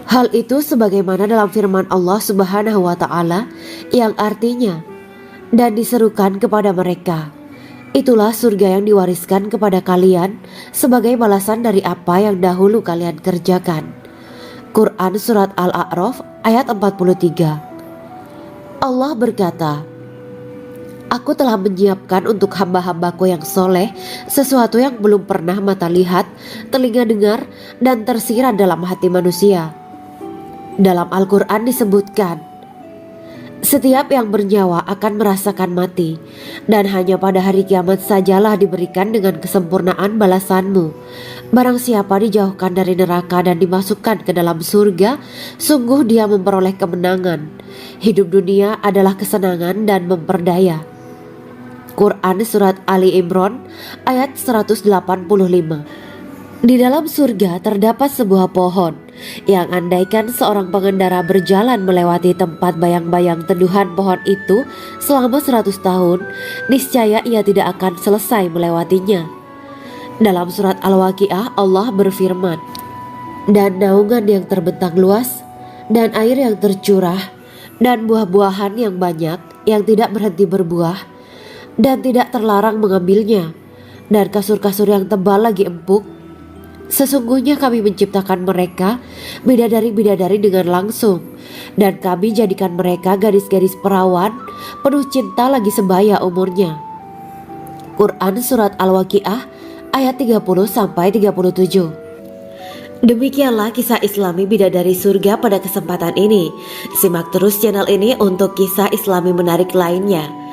Hal itu sebagaimana dalam firman Allah Subhanahu wa Ta'ala yang artinya, dan diserukan kepada mereka, itulah surga yang diwariskan kepada kalian sebagai balasan dari apa yang dahulu kalian kerjakan. Quran Surat Al-A'raf ayat 43. Allah berkata, Aku telah menyiapkan untuk hamba-hambaku yang soleh sesuatu yang belum pernah mata lihat, telinga dengar, dan tersirat dalam hati manusia. Dalam Al-Quran disebutkan, setiap yang bernyawa akan merasakan mati, dan hanya pada hari kiamat sajalah diberikan dengan kesempurnaan balasanmu. Barang siapa dijauhkan dari neraka dan dimasukkan ke dalam surga, sungguh dia memperoleh kemenangan. Hidup dunia adalah kesenangan dan memperdaya. Quran Surat Ali Imran ayat 185. Di dalam surga terdapat sebuah pohon yang andaikan seorang pengendara berjalan melewati tempat bayang-bayang teduhan pohon itu selama 100 tahun, niscaya ia tidak akan selesai melewatinya. Dalam surat Al-Waqiah Allah berfirman, dan naungan yang terbentang luas, dan air yang tercurah, dan buah-buahan yang banyak yang tidak berhenti berbuah, dan tidak terlarang mengambilnya, dan kasur-kasur yang tebal lagi empuk. Sesungguhnya kami menciptakan mereka bidadari-bidadari dengan langsung, dan kami jadikan mereka gadis-gadis perawan penuh cinta lagi sebaya umurnya. Quran Surat Al-Waqiah ayat 30-37. Demikianlah kisah Islami bidadari surga pada kesempatan ini. Simak terus channel ini untuk kisah Islami menarik lainnya.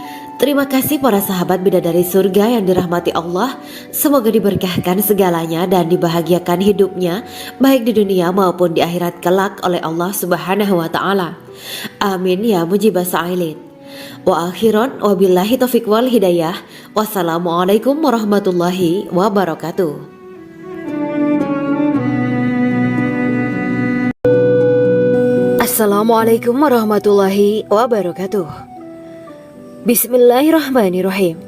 Terima kasih para sahabat bidadari surga yang dirahmati Allah. Semoga diberkahkan segalanya dan dibahagiakan hidupnya baik di dunia maupun di akhirat kelak oleh Allah Subhanahu wa Ta'ala. Amin ya mujibah sa'ilin. Wa akhiran wabillahi taufiq wal hidayah. Wassalamualaikum warahmatullahi wabarakatuh. Assalamualaikum warahmatullahi wabarakatuh. Bismillahirrahmanirrahim.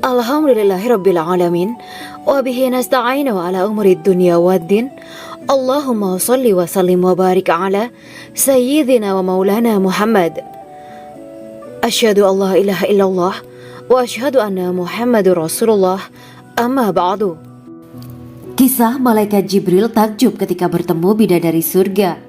Alhamdulillahirabbil alamin wa bihi nasta'inu ala umuri dunya waddin. Allahumma shalli wa sallim wa barik ala sayyidina wa maulana Muhammad. Asyhadu an la ilaha illallah wa asyhadu anna Muhammadur Rasulullah. Amma ba'du. Kisah malaikat Jibril takjub ketika bertemu bidadari surga.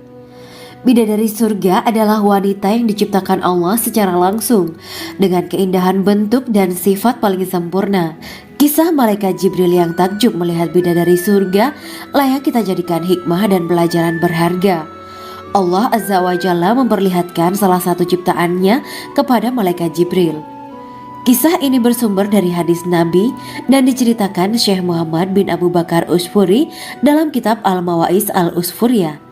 Bidadari surga adalah wanita yang diciptakan Allah secara langsung dengan keindahan bentuk dan sifat paling sempurna. Kisah malaikat Jibril yang takjub melihat bidadari surga layak kita jadikan hikmah dan pelajaran berharga. Allah Azza wa Jalla memperlihatkan salah satu ciptaannya kepada malaikat Jibril. Kisah ini bersumber dari hadis Nabi dan diceritakan Syekh Muhammad bin Abu Bakar Usfuri dalam kitab Al-Mawaiz Al-Usfuriyah.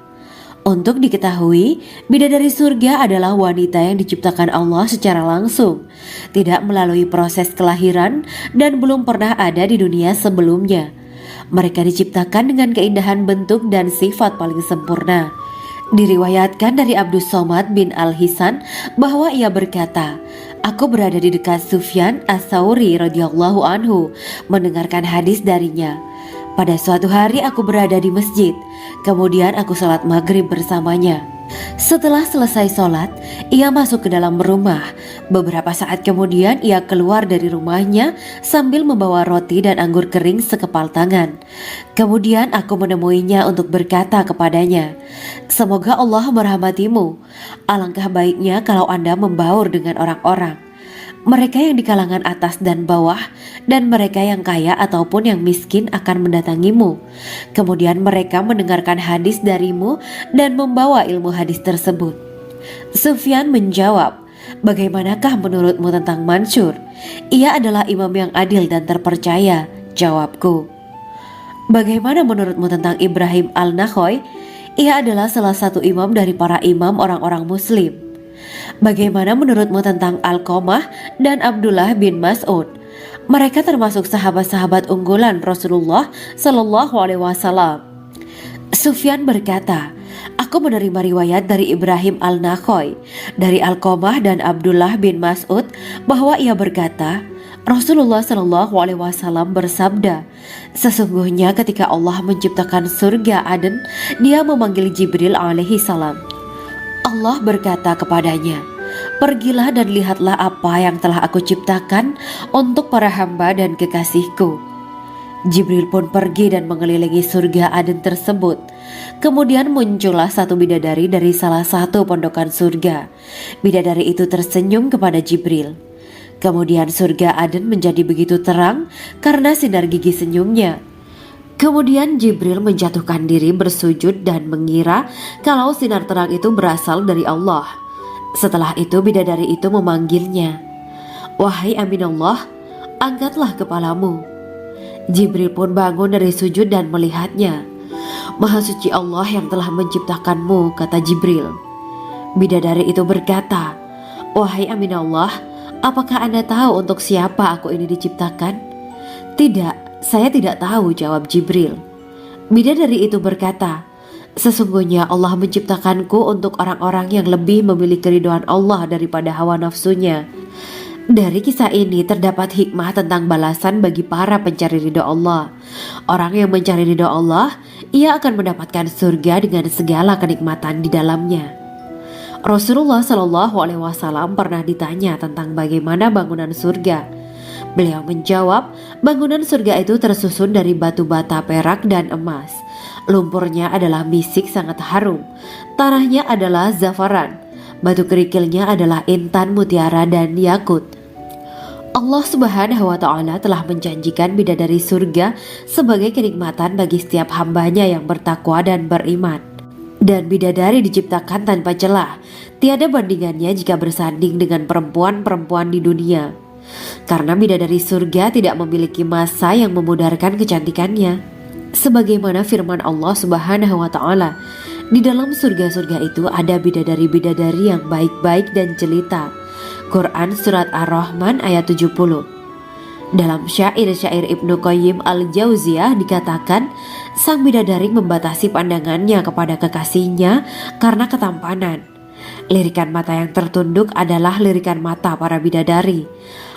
Untuk diketahui, bidadari surga adalah wanita yang diciptakan Allah secara langsung, tidak melalui proses kelahiran dan belum pernah ada di dunia sebelumnya. Mereka diciptakan dengan keindahan bentuk dan sifat paling sempurna. Diriwayatkan dari Abdus Somad bin Al-Hisan bahwa ia berkata, Aku berada di dekat Sufyan As-Sauri radhiyallahu anhu mendengarkan hadis darinya. Pada suatu hari aku berada di masjid, kemudian aku sholat maghrib bersamanya. Setelah selesai sholat, ia masuk ke dalam rumah. Beberapa saat kemudian ia keluar dari rumahnya sambil membawa roti dan anggur kering sekepal tangan. Kemudian aku menemuinya untuk berkata kepadanya, Semoga Allah merahmatimu. Alangkah baiknya kalau Anda membaur dengan orang-orang. Mereka yang di kalangan atas dan bawah, dan mereka yang kaya ataupun yang miskin akan mendatangimu. Kemudian mereka mendengarkan hadis darimu dan membawa ilmu hadis tersebut. Sufyan menjawab, Bagaimanakah menurutmu tentang Mansur? Ia adalah imam yang adil dan terpercaya. Jawabku. Bagaimana menurutmu tentang Ibrahim Al-Nakhoy? Ia adalah salah satu imam dari para imam orang-orang muslim. Bagaimana menurutmu tentang Alqamah dan Abdullah bin Mas'ud? Mereka termasuk sahabat-sahabat unggulan Rasulullah Shallallahu Alaihi Wasallam. Sufyan berkata, aku menerima riwayat dari Ibrahim al-Nakhoy, dari Alqamah dan Abdullah bin Mas'ud bahwa ia berkata, Rasulullah Shallallahu Alaihi Wasallam bersabda, sesungguhnya ketika Allah menciptakan surga Aden, Dia memanggil Jibril alaihi salam. Allah berkata kepadanya, pergilah dan lihatlah apa yang telah aku ciptakan untuk para hamba dan kekasihku. Jibril pun pergi dan mengelilingi surga Aden tersebut. Kemudian muncullah satu bidadari dari salah satu pondokan surga. Bidadari itu tersenyum kepada Jibril. Kemudian surga Aden menjadi begitu terang karena sinar gigi senyumnya. Kemudian Jibril menjatuhkan diri bersujud dan mengira kalau sinar terang itu berasal dari Allah. Setelah itu bidadari itu memanggilnya, wahai Aminullah, angkatlah kepalamu. Jibril pun bangun dari sujud dan melihatnya. Maha suci Allah yang telah menciptakanmu, kata Jibril. Bidadari itu berkata, wahai Aminullah, apakah Anda tahu untuk siapa aku ini diciptakan? Tidak, saya tidak tahu, jawab Jibril. Bidadari itu berkata, sesungguhnya Allah menciptakanku untuk orang-orang yang lebih memilih keridhaan Allah daripada hawa nafsunya. Dari kisah ini terdapat hikmah tentang balasan bagi para pencari ridho Allah. Orang yang mencari ridho Allah, ia akan mendapatkan surga dengan segala kenikmatan di dalamnya. Rasulullah Shallallahu Alaihi Wasallam pernah ditanya tentang bagaimana bangunan surga. Beliau menjawab, bangunan surga itu tersusun dari batu bata, perak, dan emas. Lumpurnya adalah misik sangat harum. Tanahnya adalah zafaran. Batu kerikilnya adalah intan, mutiara, dan yakut. Allah Subhanahu wa Ta'ala telah menjanjikan bidadari surga sebagai kenikmatan bagi setiap hambanya yang bertakwa dan beriman. Dan bidadari diciptakan tanpa celah. Tiada bandingannya jika bersanding dengan perempuan-perempuan di dunia. Karena bidadari surga tidak memiliki masa yang memudarkan kecantikannya. Sebagaimana firman Allah Subhanahu wa Ta'ala, di dalam surga-surga itu ada bidadari-bidadari yang baik-baik dan jelita. Quran Surat Ar-Rahman ayat 70. Dalam syair-syair Ibnu Qayyim al-Jauziyah dikatakan, sang bidadari membatasi pandangannya kepada kekasihnya karena ketampanan. Lirikan mata yang tertunduk adalah lirikan mata para bidadari.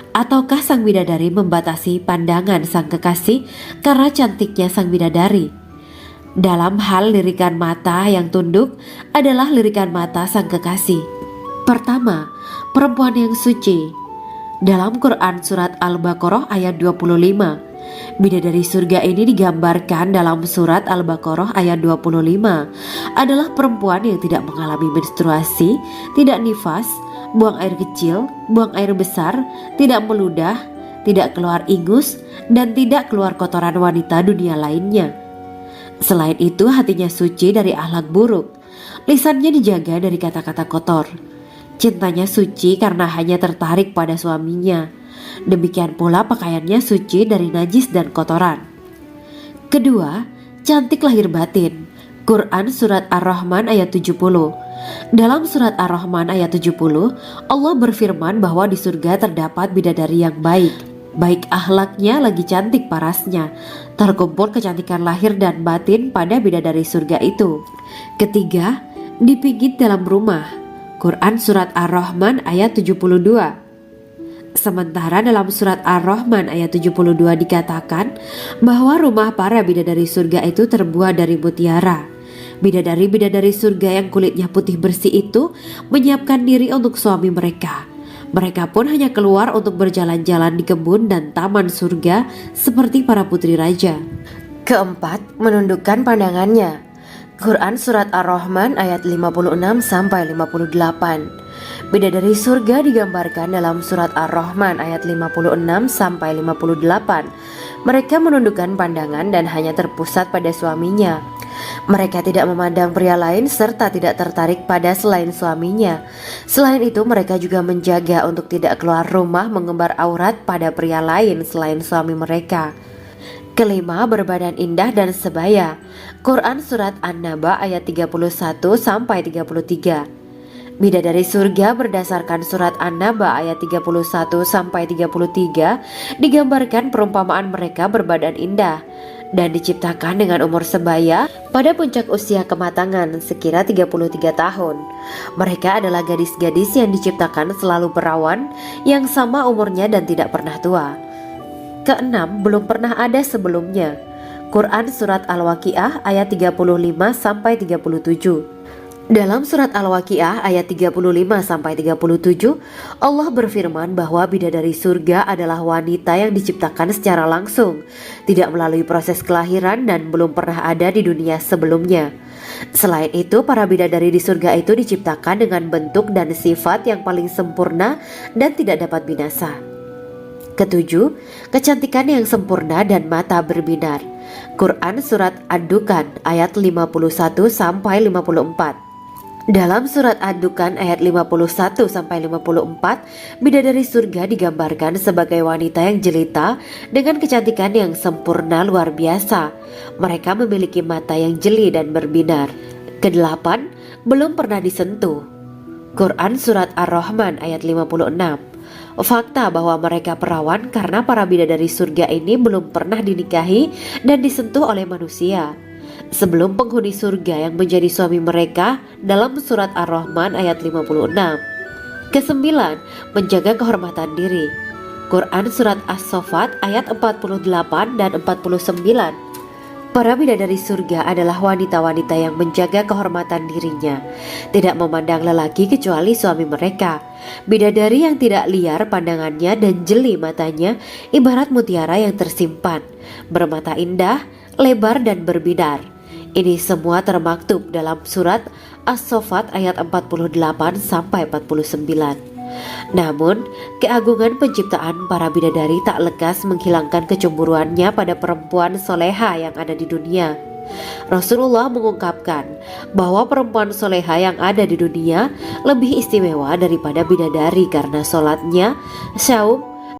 Ataukah sang bidadari membatasi pandangan sang kekasih karena cantiknya sang bidadari? Dalam hal lirikan mata yang tunduk adalah lirikan mata sang kekasih. Pertama, perempuan yang suci. Dalam Quran Surat Al-Baqarah ayat 25, bidadari surga ini digambarkan dalam Surat Al-Baqarah ayat 25 adalah perempuan yang tidak mengalami menstruasi, tidak nifas, buang air kecil, buang air besar, tidak meludah, tidak keluar ingus, dan tidak keluar kotoran wanita dunia lainnya. Selain itu hatinya suci dari akhlak buruk, lisannya dijaga dari kata-kata kotor. Cintanya suci karena hanya tertarik pada suaminya. Demikian pula pakaiannya suci dari najis dan kotoran. Kedua, cantik lahir batin. Quran Surat Ar-Rahman ayat 70. Dalam Surat Ar-Rahman ayat 70, Allah berfirman bahwa di surga terdapat bidadari yang baik. Baik akhlaknya lagi cantik parasnya. Terkumpul kecantikan lahir dan batin pada bidadari surga itu. Ketiga, dipijit dalam rumah. Quran Surat Ar-Rahman ayat 72. Sementara dalam Surat Ar-Rahman ayat 72 dikatakan bahwa rumah para bidadari surga itu terbuat dari mutiara. Bidadari-bidadari surga yang kulitnya putih bersih itu menyiapkan diri untuk suami mereka. Mereka pun hanya keluar untuk berjalan-jalan di kebun dan taman surga seperti para putri raja. Keempat, menundukkan pandangannya. Quran Surat Ar-Rahman ayat 56-58. Bidadari surga digambarkan dalam Surat Ar-Rahman ayat 56-58. Mereka menundukkan pandangan dan hanya terpusat pada suaminya. Mereka tidak memandang pria lain serta tidak tertarik pada selain suaminya. Selain itu mereka juga menjaga untuk tidak keluar rumah mengembar aurat pada pria lain selain suami mereka. Kelima, berbadan indah dan sebaya. Quran Surat An-Naba ayat 31-33. Bidadari surga berdasarkan surat An-Naba ayat 31 sampai 33 digambarkan perumpamaan mereka berbadan indah dan diciptakan dengan umur sebaya pada puncak usia kematangan sekira 33 tahun. Mereka adalah gadis-gadis yang diciptakan selalu perawan yang sama umurnya dan tidak pernah tua. Keenam, belum pernah ada sebelumnya. Quran Surat Al-Waqiah ayat 35 sampai 37. Dalam surat Al-Waqiah ayat 35 sampai 37, Allah berfirman bahwa bidadari surga adalah wanita yang diciptakan secara langsung, tidak melalui proses kelahiran dan belum pernah ada di dunia sebelumnya. Selain itu, para bidadari di surga itu diciptakan dengan bentuk dan sifat yang paling sempurna dan tidak dapat binasa. Ketujuh, kecantikan yang sempurna dan mata berbinar. Quran Surat Ad-Dukan ayat 51 sampai 54. Dalam surat Ad-Dukan ayat 51 sampai 54, bidadari surga digambarkan sebagai wanita yang jelita dengan kecantikan yang sempurna luar biasa. Mereka memiliki mata yang jeli dan berbinar. Kedelapan, belum pernah disentuh. Quran Surat Ar-Rahman ayat 56. Fakta bahwa mereka perawan karena para bidadari surga ini belum pernah dinikahi dan disentuh oleh manusia sebelum penghuni surga yang menjadi suami mereka dalam surat Ar-Rahman ayat 56. Kesembilan, menjaga kehormatan diri. Quran Surat As-Saffat ayat 48 dan 49. Para bidadari surga adalah wanita-wanita yang menjaga kehormatan dirinya, tidak memandang lelaki kecuali suami mereka. Bidadari yang tidak liar pandangannya dan jeli matanya ibarat mutiara yang tersimpan, bermata indah, lebar dan berbinar. Ini semua termaktub dalam surat As-Saffat ayat 48 sampai 49. Namun, keagungan penciptaan para bidadari tak lekas menghilangkan kecemburuannya pada perempuan soleha yang ada di dunia. Rasulullah mengungkapkan bahwa perempuan soleha yang ada di dunia lebih istimewa daripada bidadari karena sholatnya, saum,